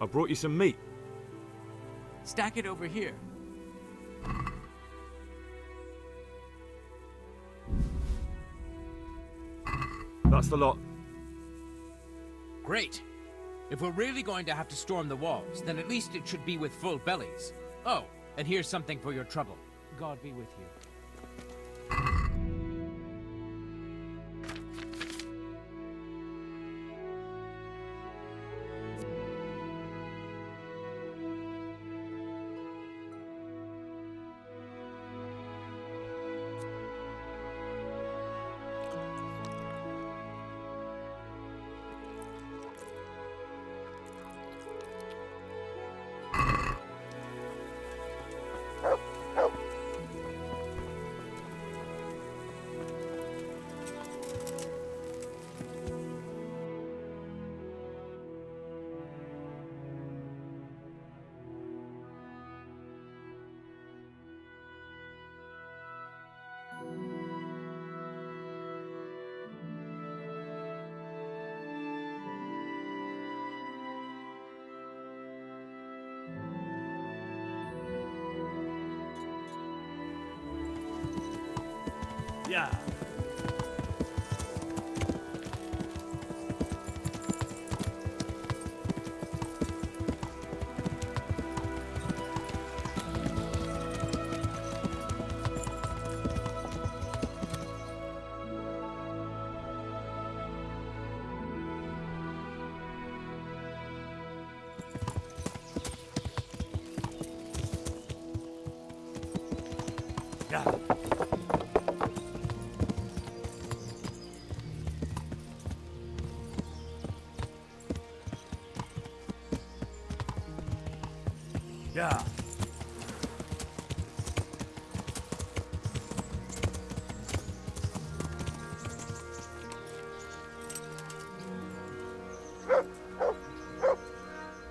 I brought you some meat. Stack it over here. That's the lot. Great. If we're really going to have to storm the walls, then at least it should be with full bellies. Oh, and here's something for your trouble. God be with you. Yeah. Yeah. Yeah.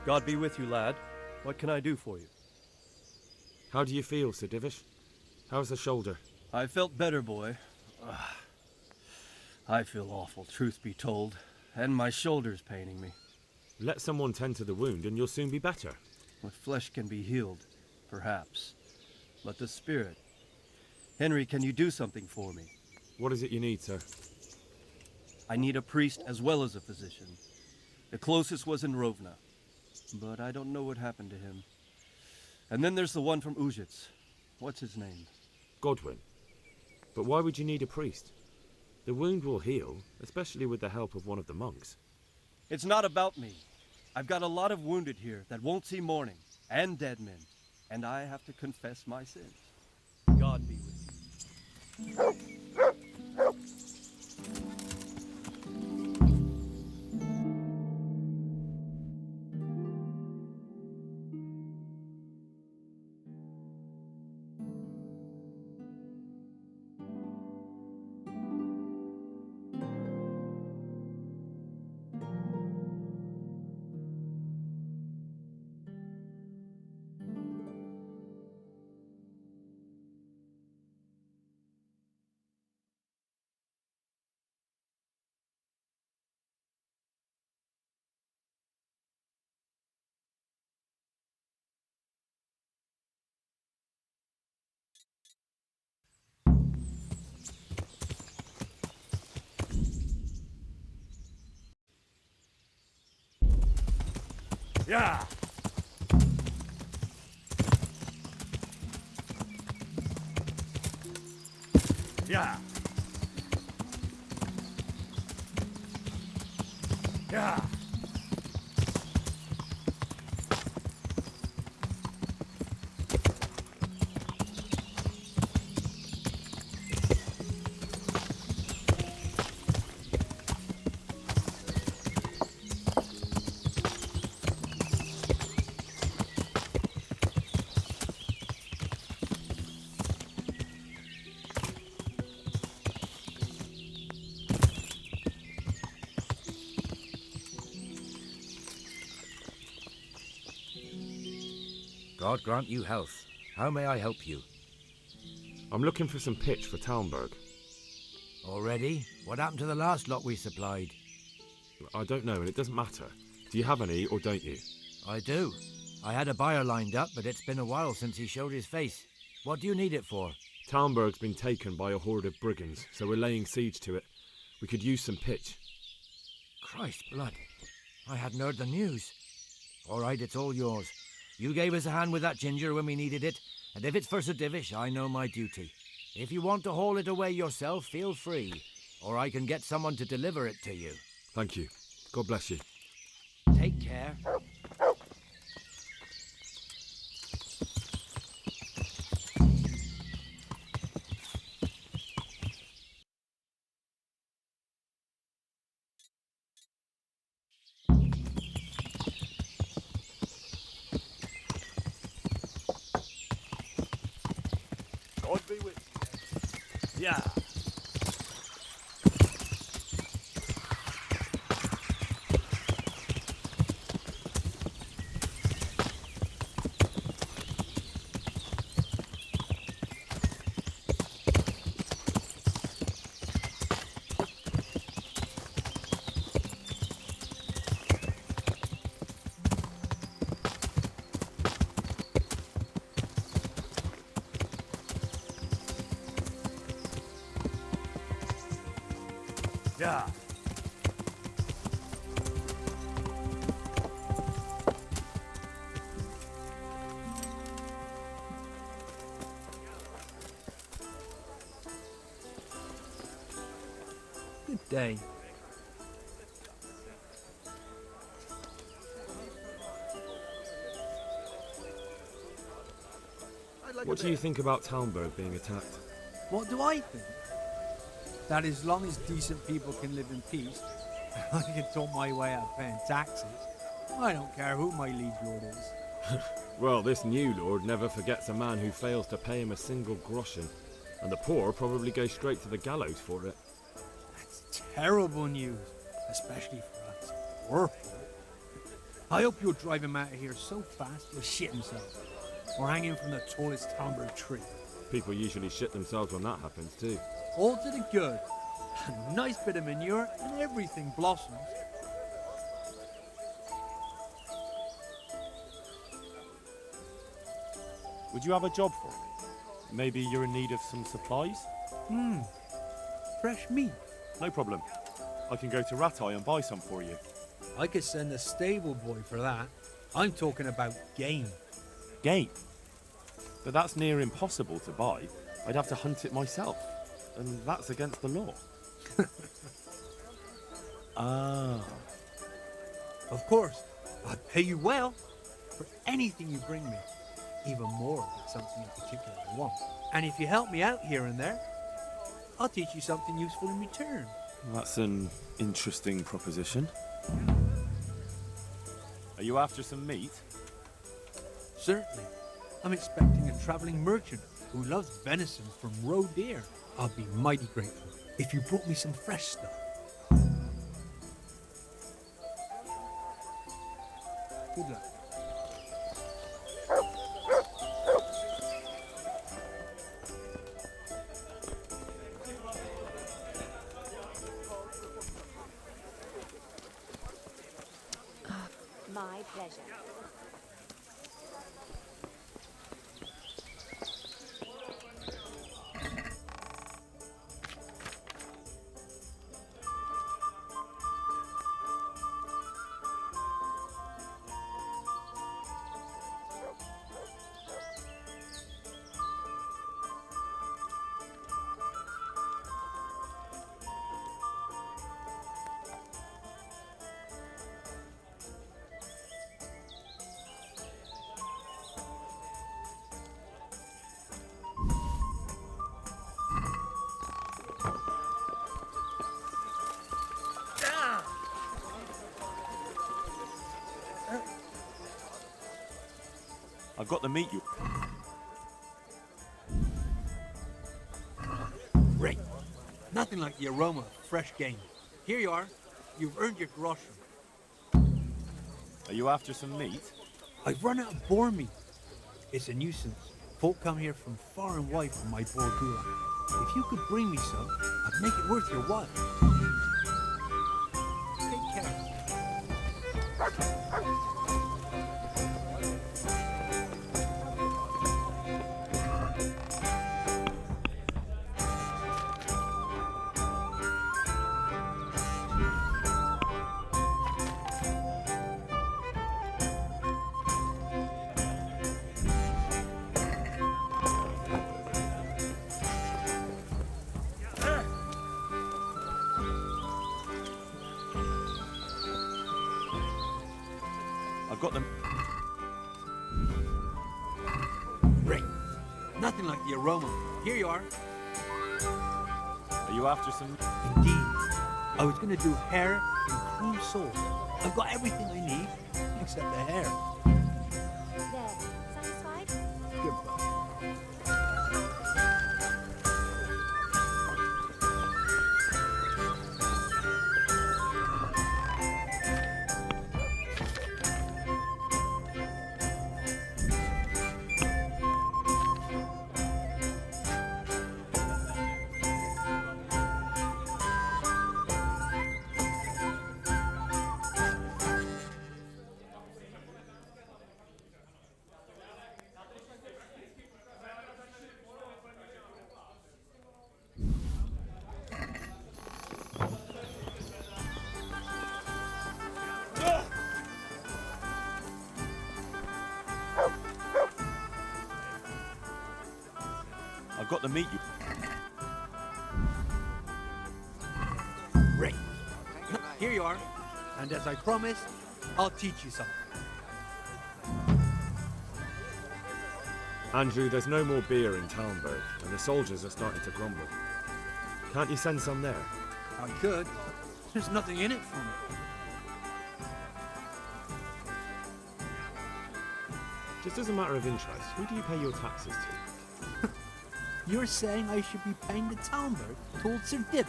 God be with you, lad. What can I do for you? How do you feel, Sir Divish? How's the shoulder? I felt better, boy. I feel awful, truth be told. And my shoulder's paining me. Let someone tend to the wound and you'll soon be better. The flesh can be healed, perhaps. But the spirit... Henry, can you do something for me? What is it you need, sir? I need a priest as well as a physician. The closest was in Rovna, but I don't know what happened to him. And then there's the one from Ujits. What's his name? Godwin. But why would you need a priest? The wound will heal, especially with the help of one of the monks. It's not about me. I've got a lot of wounded here that won't see morning, and dead men, and I have to confess my sins. God be with you. Yeah. Yeah. Yeah. God grant you health. How may I help you? I'm looking for some pitch for Talmberg. Already? What happened to the last lot we supplied? I don't know, and it doesn't matter. Do you have any, or don't you? I do. I had a buyer lined up, but it's been a while since he showed his face. What do you need it for? Talmberg's been taken by a horde of brigands, so we're laying siege to it. We could use some pitch. Christ blood. I hadn't heard the news. All right, it's all yours. You gave us a hand with that ginger when we needed it, and if it's for Sir Divish, I know my duty. If you want to haul it away yourself, feel free, or I can get someone to deliver it to you. Thank you. God bless you. Take care. God be with you. Yeah. Yeah. Good day. What do you think about Talmberg being attacked? What do I think? That as long as decent people can live in peace, I can talk my way out of paying taxes. I don't care who my liege lord is. Well, this new lord never forgets a man who fails to pay him a single groschen, and the poor probably go straight to the gallows for it. That's terrible news, especially for us poor folk. I hope you'll drive him out of here so fast he'll shit himself, or hang him from the tallest Talmberg tree. People usually shit themselves when that happens too. All to the good. A nice bit of manure and everything blossoms. Would you have a job for me? Maybe you're in need of some supplies? Fresh meat. No problem. I can go to Ratai and buy some for you. I could send a stable boy for that. I'm talking about game. Game? But that's near impossible to buy. I'd have to hunt it myself. And that's against the law. Ah. Of course. I'd pay you well for anything you bring me. Even more if it's something in particular I want. And if you help me out here and there, I'll teach you something useful in return. That's an interesting proposition. Are you after some meat? Certainly. I'm expecting a traveling merchant who loves venison from roe deer. I'll be mighty grateful if you brought me some fresh stuff. Good luck. My pleasure. I've got the meat you... Great. Nothing like the aroma of fresh game. Here you are. You've earned your groschen. Are you after some meat? I've run out of boar meat. It's a nuisance. Folk come here from far and wide for my boar gula. If you could bring me some, I'd make it worth your while. Take care. I've got them... Great. Nothing like the aroma. Here you are. Are you after some... Indeed. I was going to do hair and cream sole. I've got everything I need, except the hair. There. Satisfied? Goodbye. I've got the meat you... Great. Here you are. And as I promised, I'll teach you something. Andrew, there's no more beer in Talmberg, and the soldiers are starting to grumble. Can't you send some there? I could. There's nothing in it for me. Just as a matter of interest, who do you pay your taxes to? You're saying I should be paying the Talmberg told Sir Divish?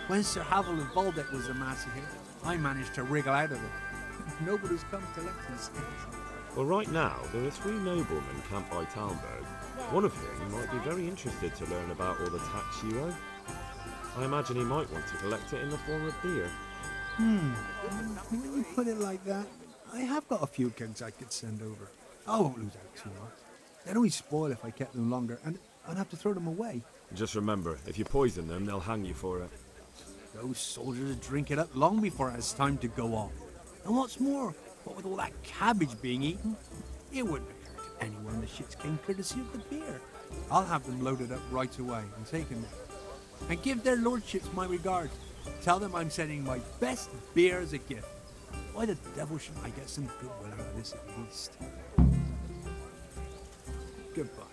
When Sir Havel of Waldeck was a massacre, I managed to wriggle out of it. Nobody's come collecting since. Well, right now, there are 3 noblemen camped by Talmberg, one of whom might be very interested to learn about all the tax you owe. I imagine he might want to collect it in the form of beer. When you put it like that, I have got a few kegs I could send over. I won't lose out too much. They'd only spoil if I kept them longer, and I'd have to throw them away. Just remember, if you poison them, they'll hang you for it. Those soldiers would drink it up long before it has time to go off. And what's more, what with all that cabbage being eaten, it wouldn't occur to anyone the shits came courtesy of the beer. I'll have them loaded up right away and taken there. And give their lordships my regards. Tell them I'm sending my best beer as a gift. Why the devil shouldn't I get some goodwill out of this at least? Goodbye.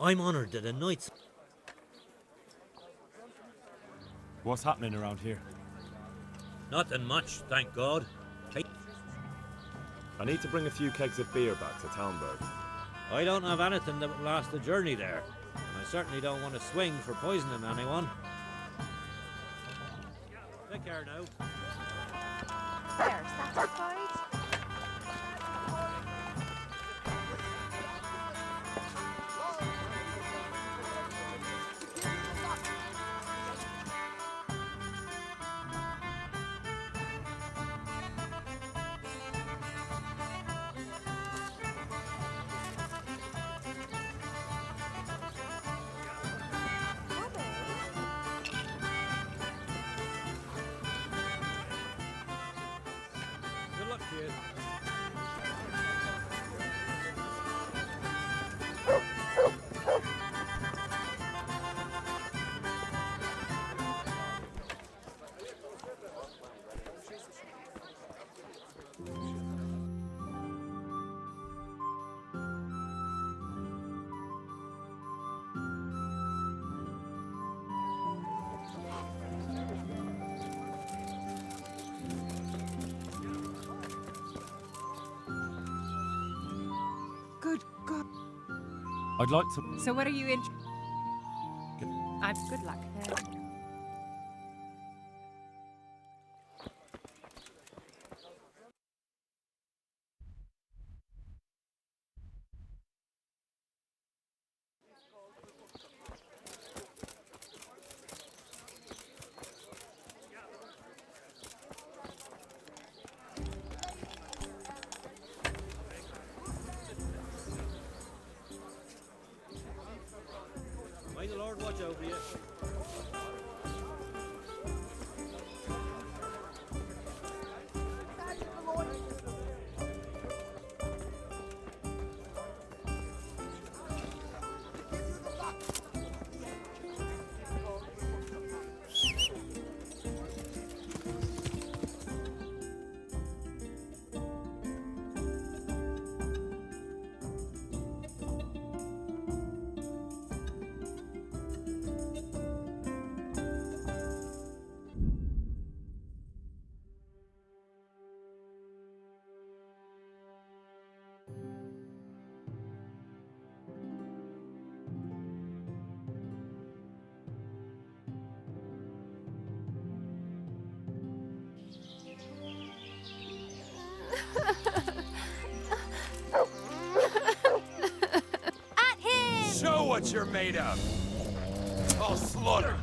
I'm honoured that a knight's... What's happening around here? Nothing much, thank God. I need to bring a few kegs of beer back to Talmberg. I don't have anything that would last the journey there. And I certainly don't want to swing for poisoning anyone. Take care now. There, satisfied? Good luck to you. Good God. I'd like to... So what are you in? I'm good luck. May the Lord watch over you. At him! Show what you're made of! I'll slaughter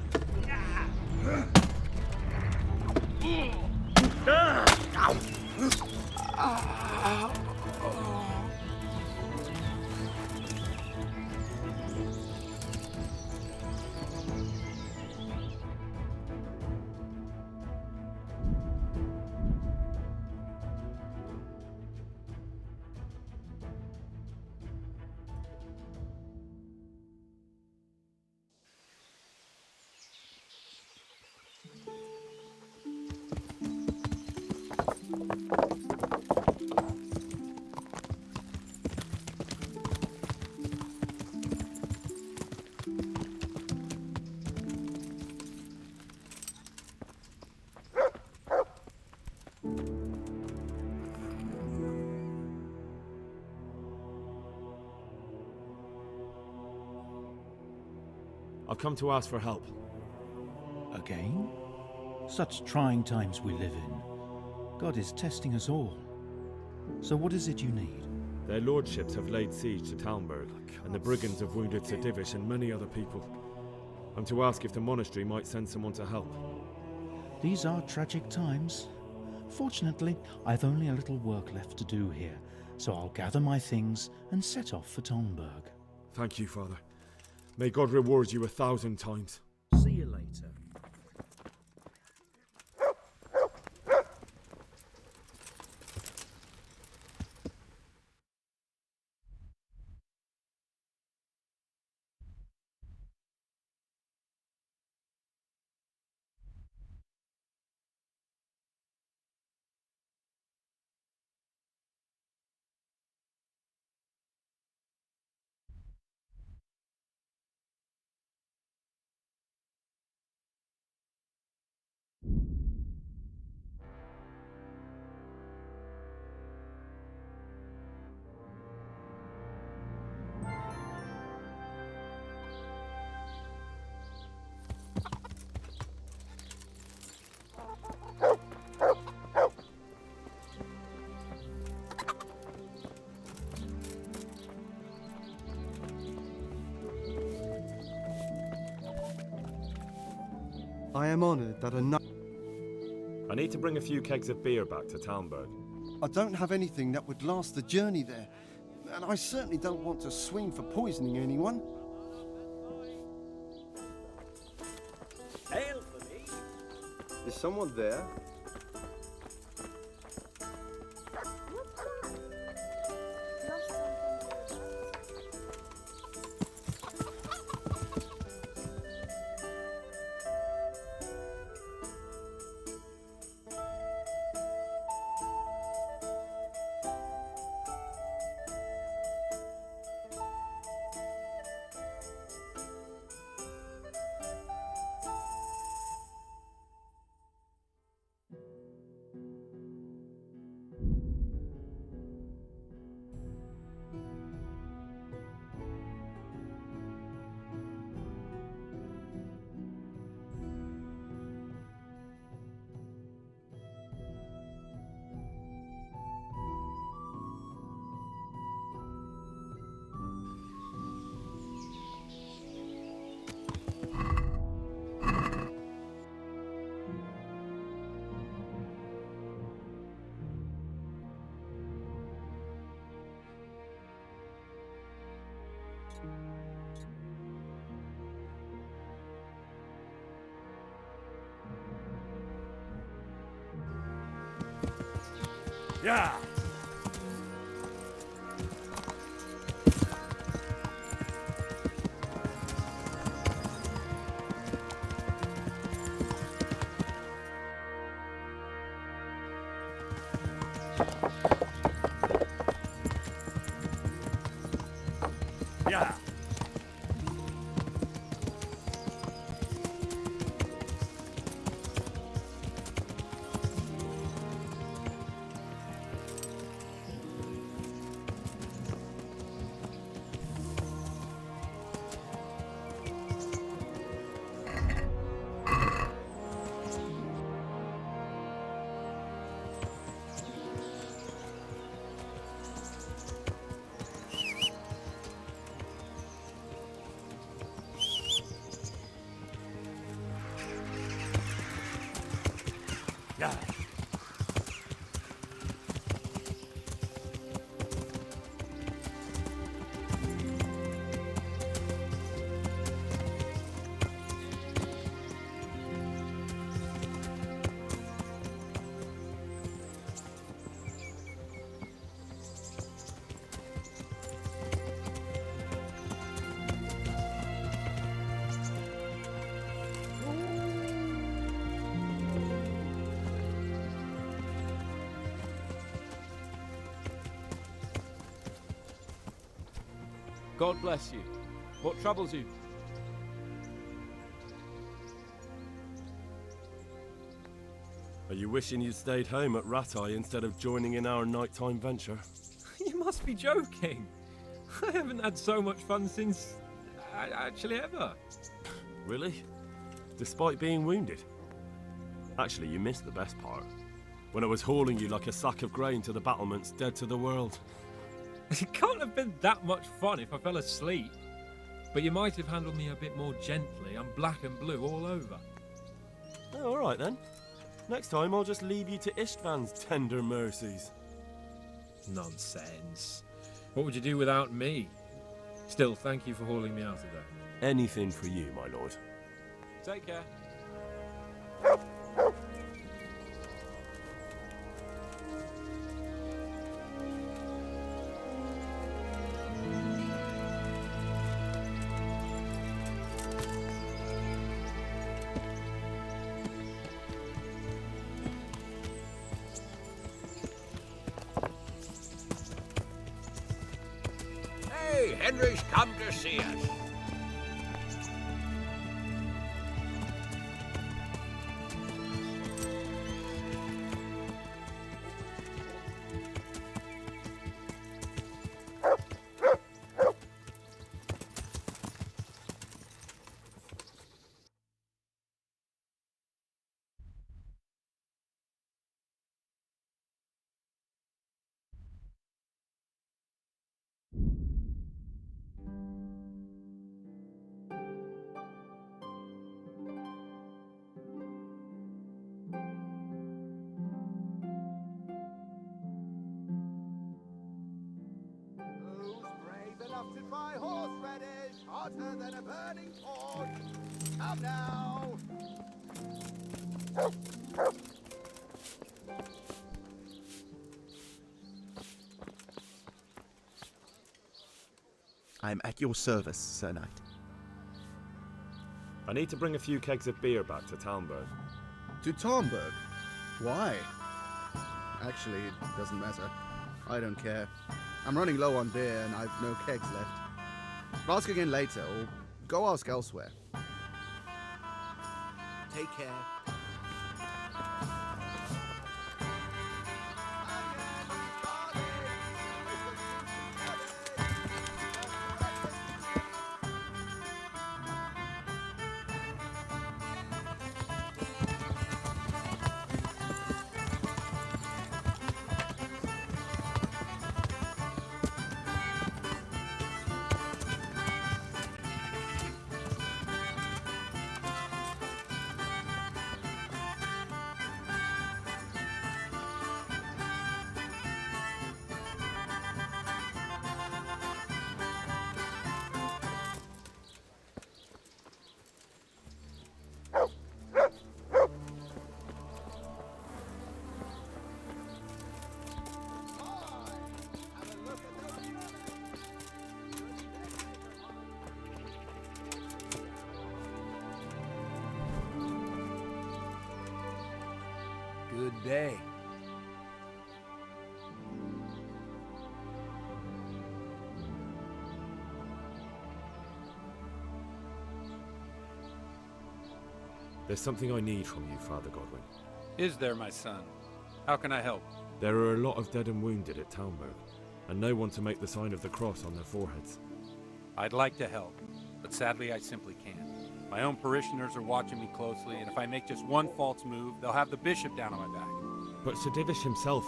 I've come to ask for help. Again? Such trying times we live in. God is testing us all. So what is it you need? Their lordships have laid siege to Talmberg, and the brigands have wounded Sir Divish and many other people. I'm to ask if the monastery might send someone to help. These are tragic times. Fortunately, I've only a little work left to do here, so I'll gather my things and set off for Talmberg. Thank you, Father. May God reward you 1,000 times. See you later. am honored that a knight... I need to bring a few kegs of beer back to Talmberg. I don't have anything that would last the journey there, and I certainly don't want to swing for poisoning anyone. Ale for me. Is someone there? Yeah! Yeah! Yeah! God bless you. What troubles you? Are you wishing you'd stayed home at Ratai instead of joining in our nighttime venture? You must be joking. I haven't had so much fun since... actually ever. Really? Despite being wounded? Actually, you missed the best part. When I was hauling you like a sack of grain to the battlements dead to the world. It can't have been that much fun if I fell asleep. But you might have handled me a bit more gently. I'm black and blue all over. Oh, all right then. Next time I'll just leave you to Istvan's tender mercies. Nonsense. What would you do without me? Still, thank you for hauling me out of there. Anything for you, my lord. Take care. Hey, Henry's come to see us. turning point. Come now. I am at your service, Sir Knight. I need to bring a few kegs of beer back to Talmberg. To Talmberg? Why? Actually, it doesn't matter. I don't care. I'm running low on beer and I've no kegs left. Ask again later, or go ask elsewhere. Take care. Good day. There's something I need from you, Father Godwin. Is there, my son? How can I help? There are a lot of dead and wounded at Talmberg, and no one to make the sign of the cross on their foreheads. I'd like to help, but sadly I simply can't. My own parishioners are watching me closely, and if I make just one false move, they'll have the bishop down on my back. But Sir Divish himself...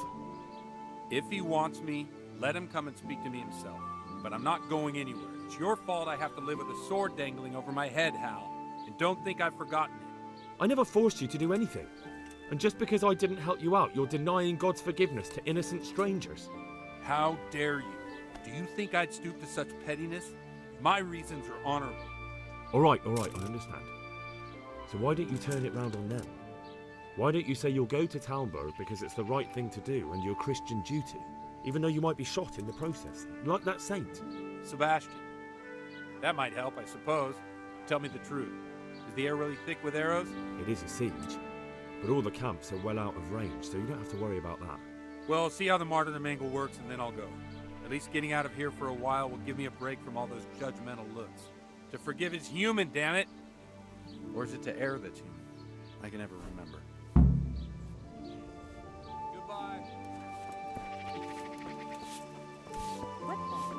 If he wants me, let him come and speak to me himself. But I'm not going anywhere. It's your fault I have to live with a sword dangling over my head, Hal. And don't think I've forgotten it. I never forced you to do anything. And just because I didn't help you out, you're denying God's forgiveness to innocent strangers. How dare you? Do you think I'd stoop to such pettiness? My reasons are honorable. All right, I understand. So why don't you turn it round on them? Why don't you say you'll go to Talmberg because it's the right thing to do and your Christian duty, even though you might be shot in the process, like that saint? Sebastian. That might help, I suppose. Tell me the truth. Is the air really thick with arrows? It is a siege, but all the camps are well out of range, so you don't have to worry about that. Well, see how the martyrdom angle works and then I'll go. At least getting out of here for a while will give me a break from all those judgmental looks. To forgive is human, damn it! Or is it to err that's human? I can never remember. Goodbye. What the?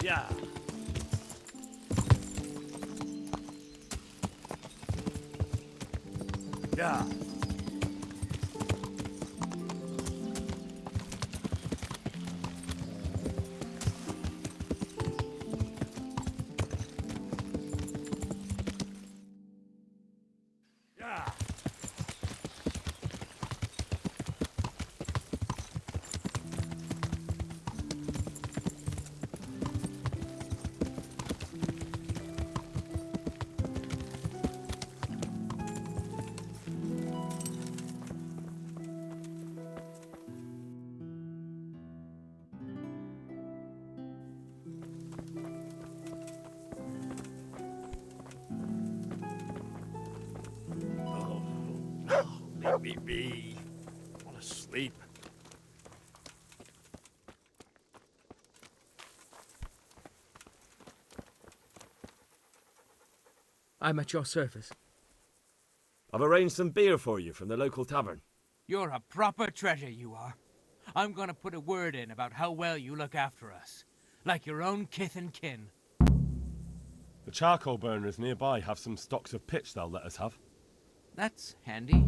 Yeah. Yeah. Yeah. me be. I want to sleep. I'm at your service. I've arranged some beer for you from the local tavern. You're a proper treasure, you are. I'm gonna put a word in about how well you look after us. Like your own kith and kin. The charcoal burners nearby have some stocks of pitch they'll let us have. That's handy.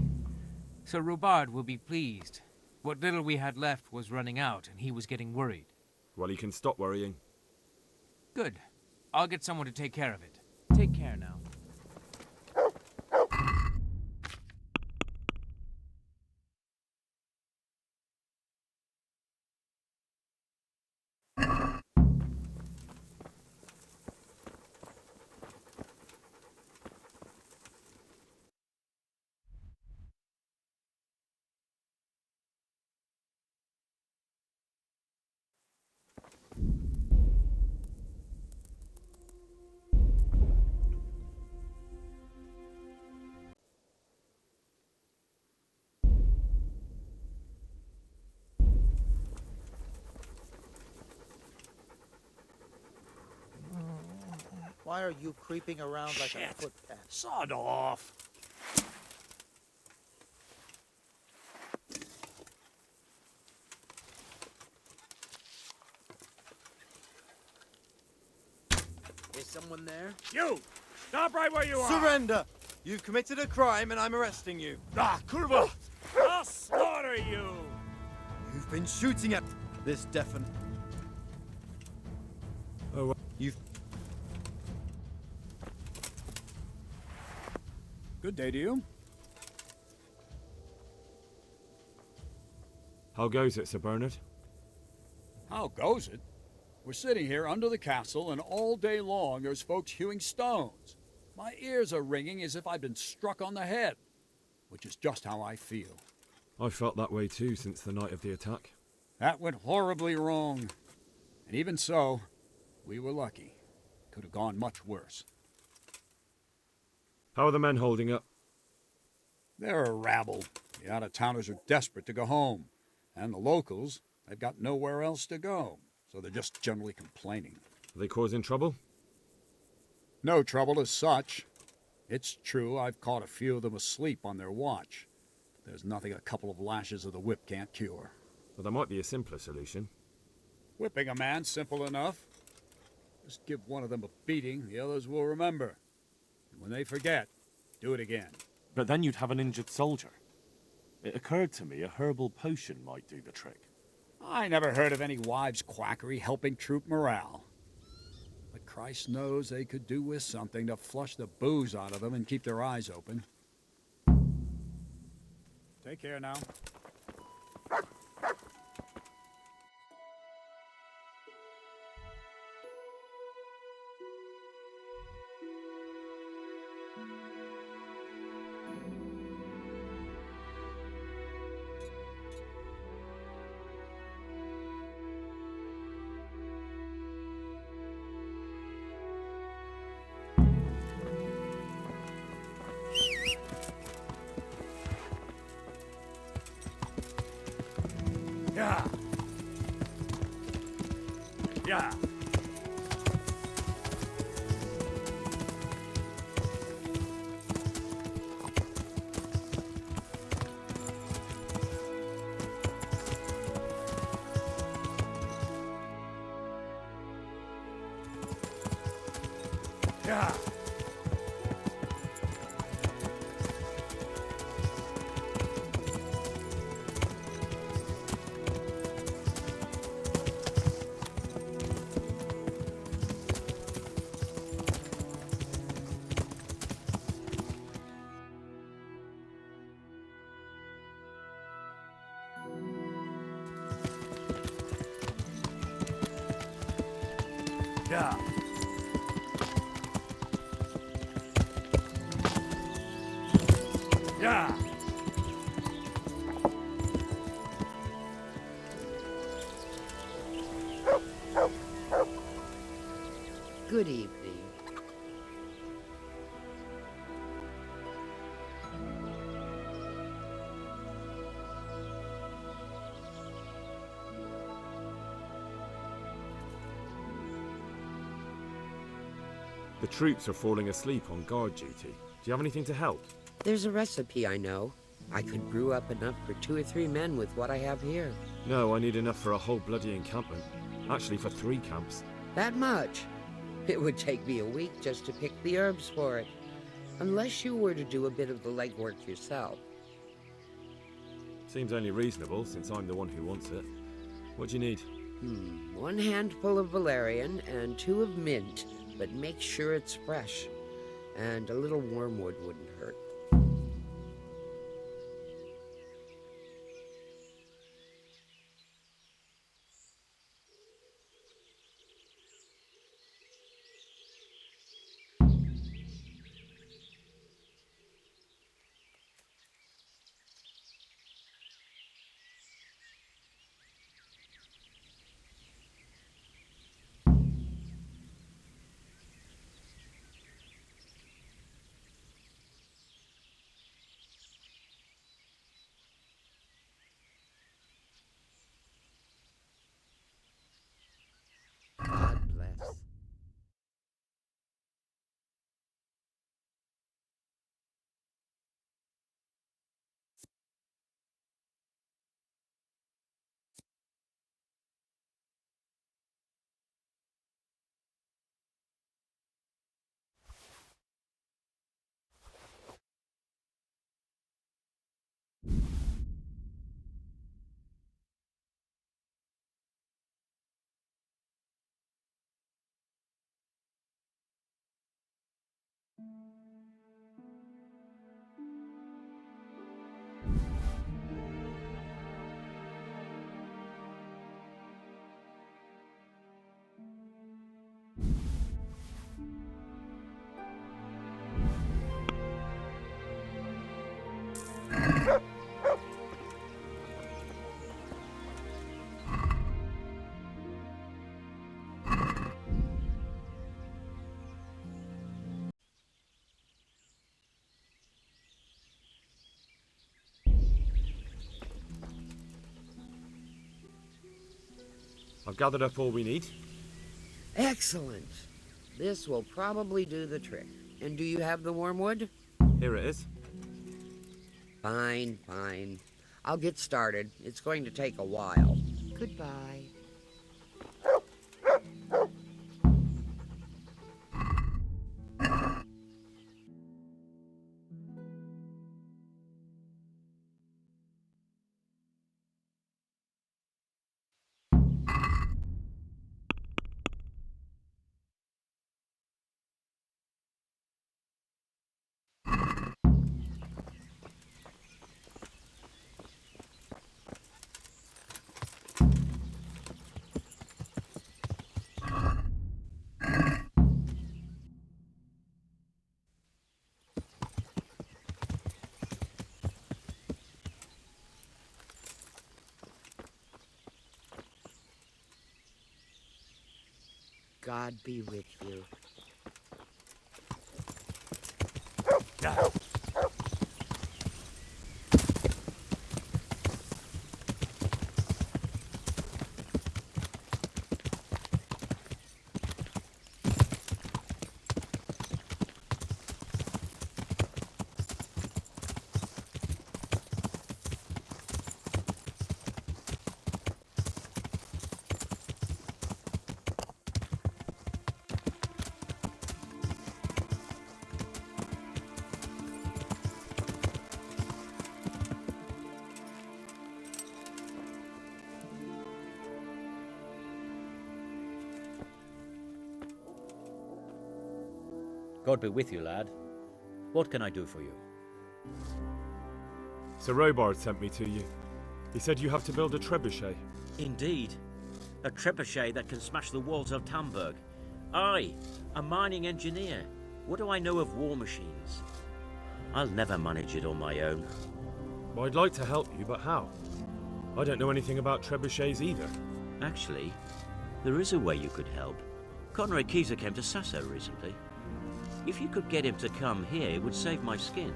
Sir Rubard will be pleased. What little we had left was running out, and he was getting worried. Well, he can stop worrying. Good. I'll get someone to take care of it. Take care now. Why are you creeping around like a footpath? Sod off. Is someone there? You! Stop right where you are! Surrender! You've committed a crime and I'm arresting you. Ah, kurva! I'll slaughter you! You've been shooting at this deafened. Oh, You've... Good day to you. How goes it, Sir Bernard? How goes it? We're sitting here under the castle, and all day long there's folks hewing stones. My ears are ringing as if I'd been struck on the head, which is just how I feel. I felt that way too since the night of the attack. That went horribly wrong. And even so, we were lucky. Could have gone much worse. How are the men holding up? They're a rabble. The out-of-towners are desperate to go home. And the locals, they've got nowhere else to go. So they're just generally complaining. Are they causing trouble? No trouble as such. It's true I've caught a few of them asleep on their watch. There's nothing a couple of lashes of the whip can't cure. Well, there might be a simpler solution. Whipping a man, simple enough. Just give one of them a beating, the others will remember. And when they forget, do it again. But then you'd have an injured soldier. It occurred to me a herbal potion might do the trick. I never heard of any wives' quackery helping troop morale. But Christ knows they could do with something to flush the booze out of them and keep their eyes open. Take care now. Yeah. Yeah. Yeah. Yeah. Yeah. Good evening. The troops are falling asleep on guard duty. Do you have anything to help? There's a recipe I know. I could brew up enough for 2 or 3 men with what I have here. No, I need enough for a whole bloody encampment. Actually, for 3 camps. That much? It would take me a week just to pick the herbs for it. Unless you were to do a bit of the legwork yourself. Seems only reasonable, since I'm the one who wants it. What do you need? 1 handful of valerian and 2 of mint, but make sure it's fresh. And a little wormwood wouldn't hurt. God bless. I've gathered up all we need. Excellent. This will probably do the trick. And do you have the wormwood? Here it is. Fine, fine. I'll get started. It's going to take a while. Goodbye. God be with you. God be with you, lad. What can I do for you? Sir Robard sent me to you. He said you have to build a trebuchet. Indeed. A trebuchet that can smash the walls of Tamburg. I, a mining engineer. What do I know of war machines? I'll never manage it on my own. Well, I'd like to help you, but how? I don't know anything about trebuchets either. Actually, there is a way you could help. Conrad Keyser came to Sasso recently. If you could get him to come here, it would save my skin.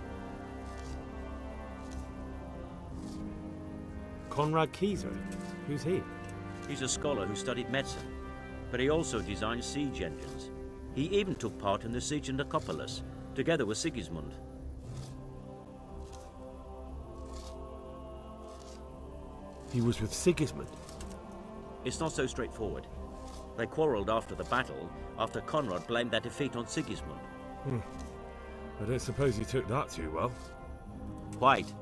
Conrad Keyser? Who's he? He's a scholar who studied medicine, but he also designed siege engines. He even took part in the siege in Nicopolis, together with Sigismund. He was with Sigismund? It's not so straightforward. They quarrelled after the battle, after Conrad blamed their defeat on Sigismund. I don't suppose he took that too well. Quite.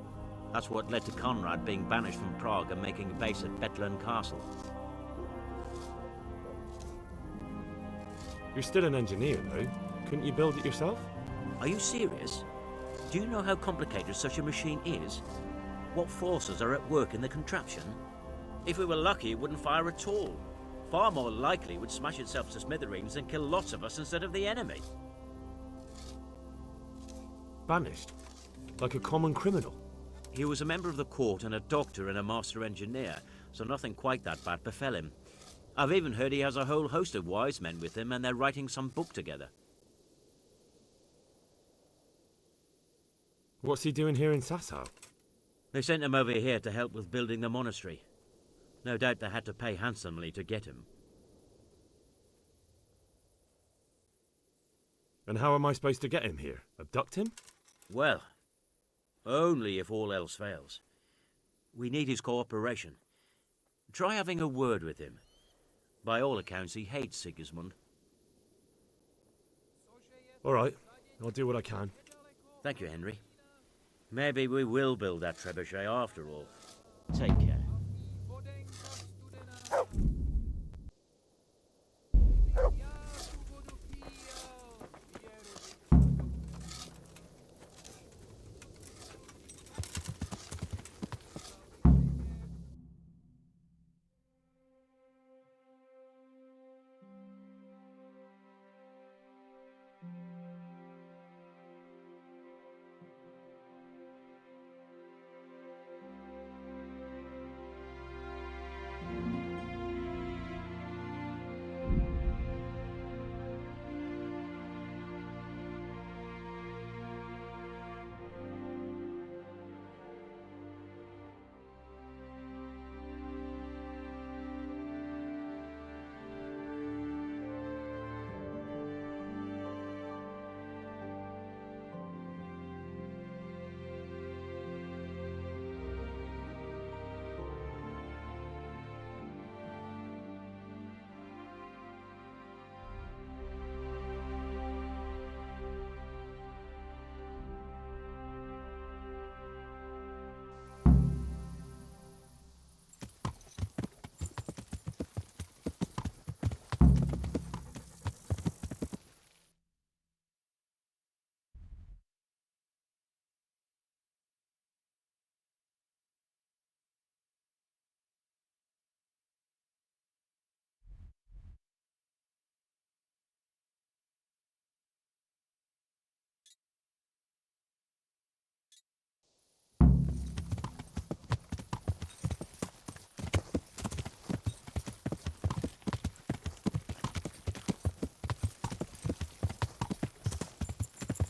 That's what led to Conrad being banished from Prague and making a base at Bethlen Castle. You're still an engineer, though. Couldn't you build it yourself? Are you serious? Do you know how complicated such a machine is? What forces are at work in the contraption? If we were lucky, it wouldn't fire at all. Far more likely, it would smash itself to smithereens and kill lots of us instead of the enemy. Banished? Like a common criminal? He was a member of the court and a doctor and a master engineer, so nothing quite that bad befell him. I've even heard he has a whole host of wise men with him and they're writing some book together. What's he doing here in Sasau? They sent him over here to help with building the monastery. No doubt they had to pay handsomely to get him. And how am I supposed to get him here? Abduct him? Well, only if all else fails. We need his cooperation. Try having a word with him. By all accounts, he hates Sigismund. All right, I'll do what I can. Thank you, Henry. Maybe we will build that trebuchet after all. Take care.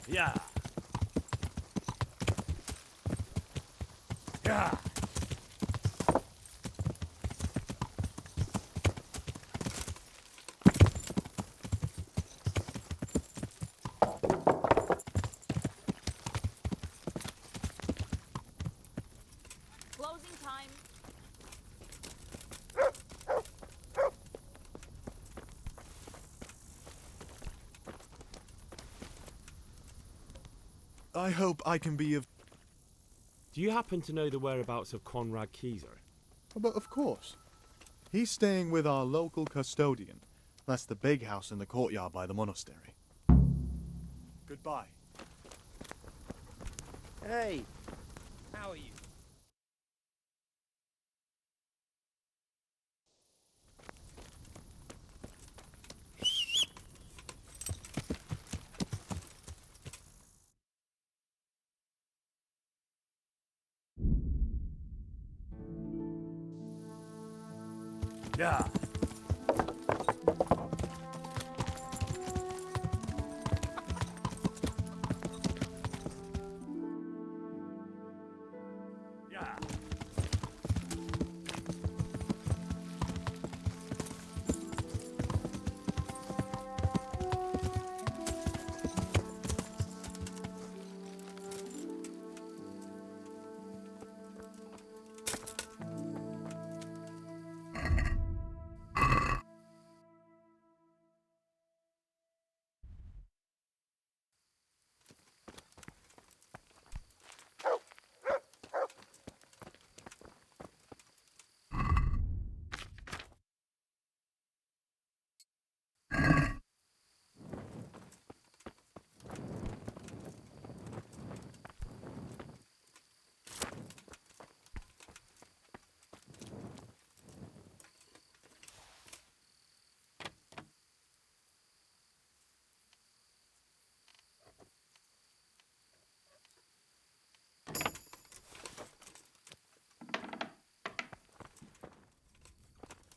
Yeah. Yeah. Closing time. I hope I can be of... Do you happen to know the whereabouts of Conrad Kieser? But of course. He's staying with our local custodian. That's the big house in the courtyard by the monastery. Goodbye. Hey! How are you? Yeah. Yeah.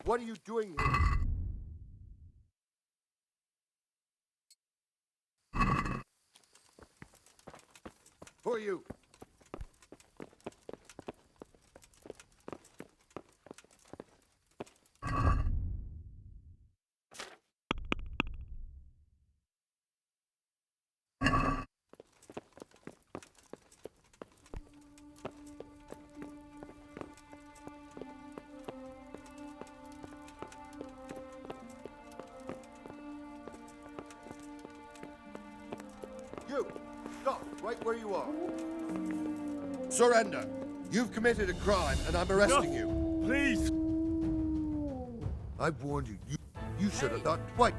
What are you doing here? Who are you? You! Stop right where you are. Surrender. You've committed a crime, and I'm arresting you. Please! I warned you. You should have thought twice.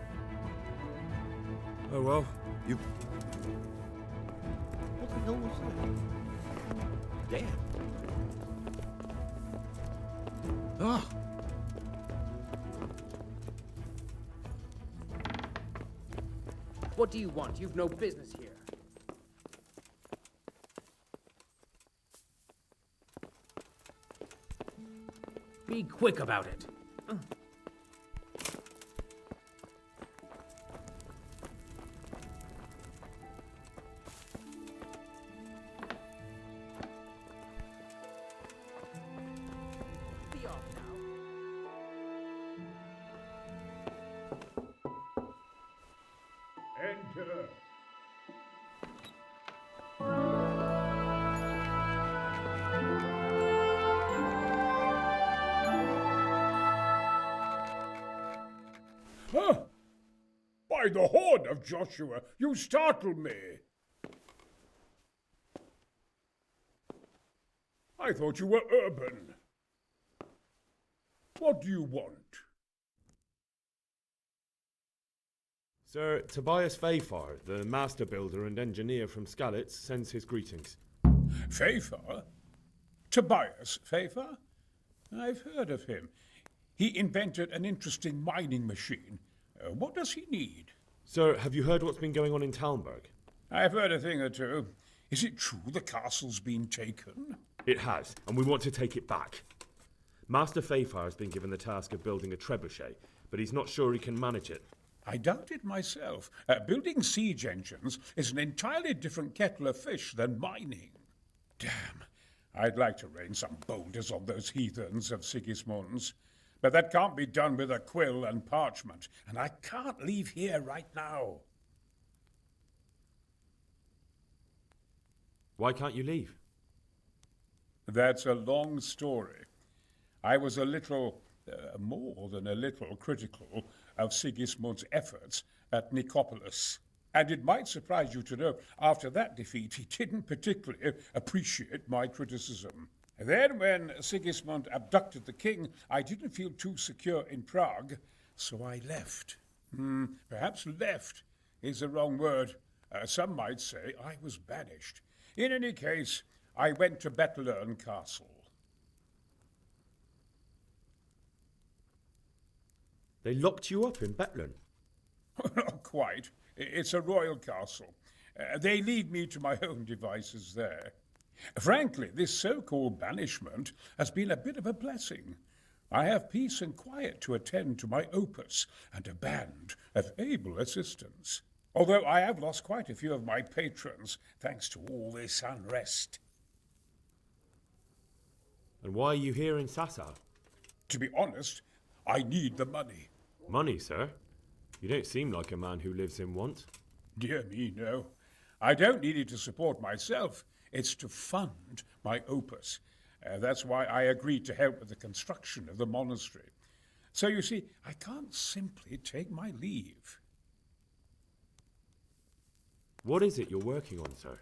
Oh well. You... What the hell was that? Damn. Ah! What do you want? You've no business here. Be quick about it. Be off now. Enter. Huh? By the horn of Joshua, you startle me. I thought you were urban. What do you want? Sir Tobias Fayfar, the master builder and engineer from Skalitz, sends his greetings. Fayfar? Tobias Fayfar? I've heard of him. He invented an interesting mining machine. What does he need? Sir, have you heard what's been going on in Talmberg? I've heard a thing or two. Is it true the castle's been taken? It has, and we want to take it back. Master Fayfar has been given the task of building a trebuchet, but he's not sure he can manage it. I doubt it myself. Building siege engines is an entirely different kettle of fish than mining. Damn, I'd like to rain some boulders on those heathens of Sigismund's. But that can't be done with a quill and parchment, and I can't leave here right now. Why can't you leave? That's a long story. I was a little, more than a little, critical of Sigismund's efforts at Nicopolis. And it might surprise you to know, after that defeat, he didn't particularly appreciate my criticism. Then, when Sigismund abducted the king, I didn't feel too secure in Prague, so I left. Perhaps left is the wrong word. Some might say I was banished. In any case, I went to Bettelern Castle. They locked you up in Bettelern? Not quite. It's a royal castle. They leave me to my own devices there. Frankly, this so-called banishment has been a bit of a blessing. I have peace and quiet to attend to my opus and a band of able assistants. Although I have lost quite a few of my patrons thanks to all this unrest. And why are you here in Sasau? To be honest, I need the money. Money, sir? You don't seem like a man who lives in want. Dear me, no. I don't need it to support myself. It's to fund my opus. That's why I agreed to help with the construction of the monastery. So you see, I can't simply take my leave. What is it you're working on, sir?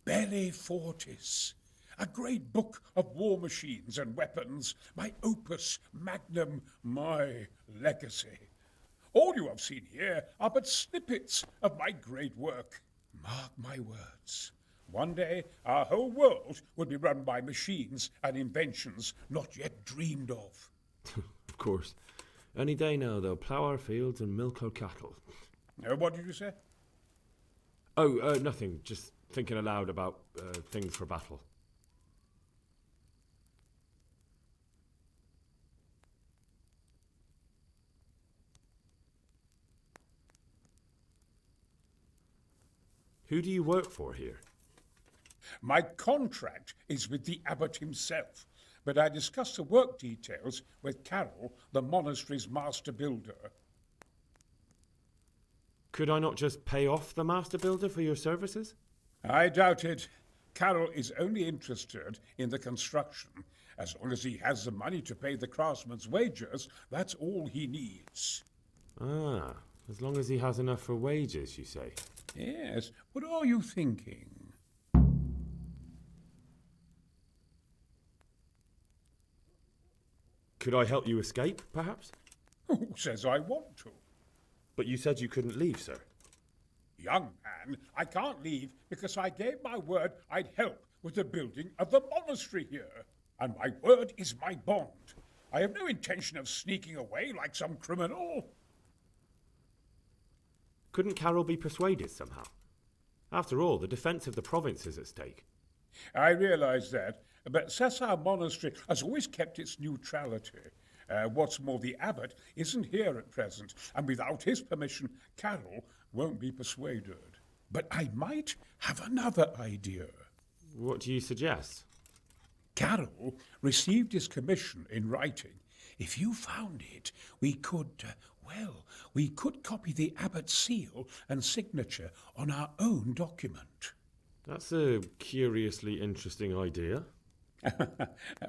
Belli Fortis, a great book of war machines and weapons, my opus magnum, my legacy. All you have seen here are but snippets of my great work. Mark my words. One day, our whole world will be run by machines and inventions not yet dreamed of. Of course. Any day now, they'll plough our fields and milk our cattle. What did you say? Oh, nothing. Just thinking aloud about things for battle. Who do you work for here? My contract is with the abbot himself, but I discussed the work details with Carol, the monastery's master builder. Could I not just pay off the master builder for your services? I doubt it. Carol is only interested in the construction. As long as he has the money to pay the craftsman's wages, that's all he needs. Ah, as long as he has enough for wages, you say? Yes. What are you thinking? Could I help you escape, perhaps? Who says I want to? But you said you couldn't leave, sir. Young man, I can't leave because I gave my word I'd help with the building of the monastery here. And my word is my bond. I have no intention of sneaking away like some criminal. Couldn't Carol be persuaded somehow? After all, the defence of the province is at stake. I realise that, but Sassau Monastery has always kept its neutrality. What's more, the abbot isn't here at present, and without his permission, Carol won't be persuaded. But I might have another idea. What do you suggest? Carol received his commission in writing. If you found it, we could copy the abbot's seal and signature on our own document. That's a curiously interesting idea.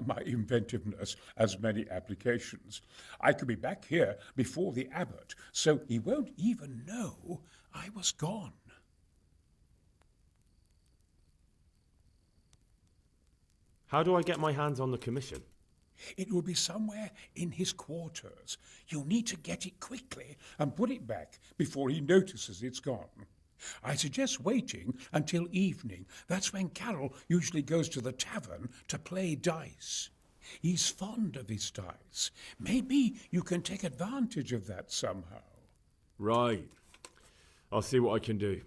My inventiveness has many applications. I could be back here before the abbot, so he won't even know I was gone. How do I get my hands on the commission? It will be somewhere in his quarters. You'll need to get it quickly and put it back before he notices it's gone. I suggest waiting until evening. That's when Carol usually goes to the tavern to play dice. He's fond of his dice. Maybe you can take advantage of that somehow. Right. I'll see what I can do.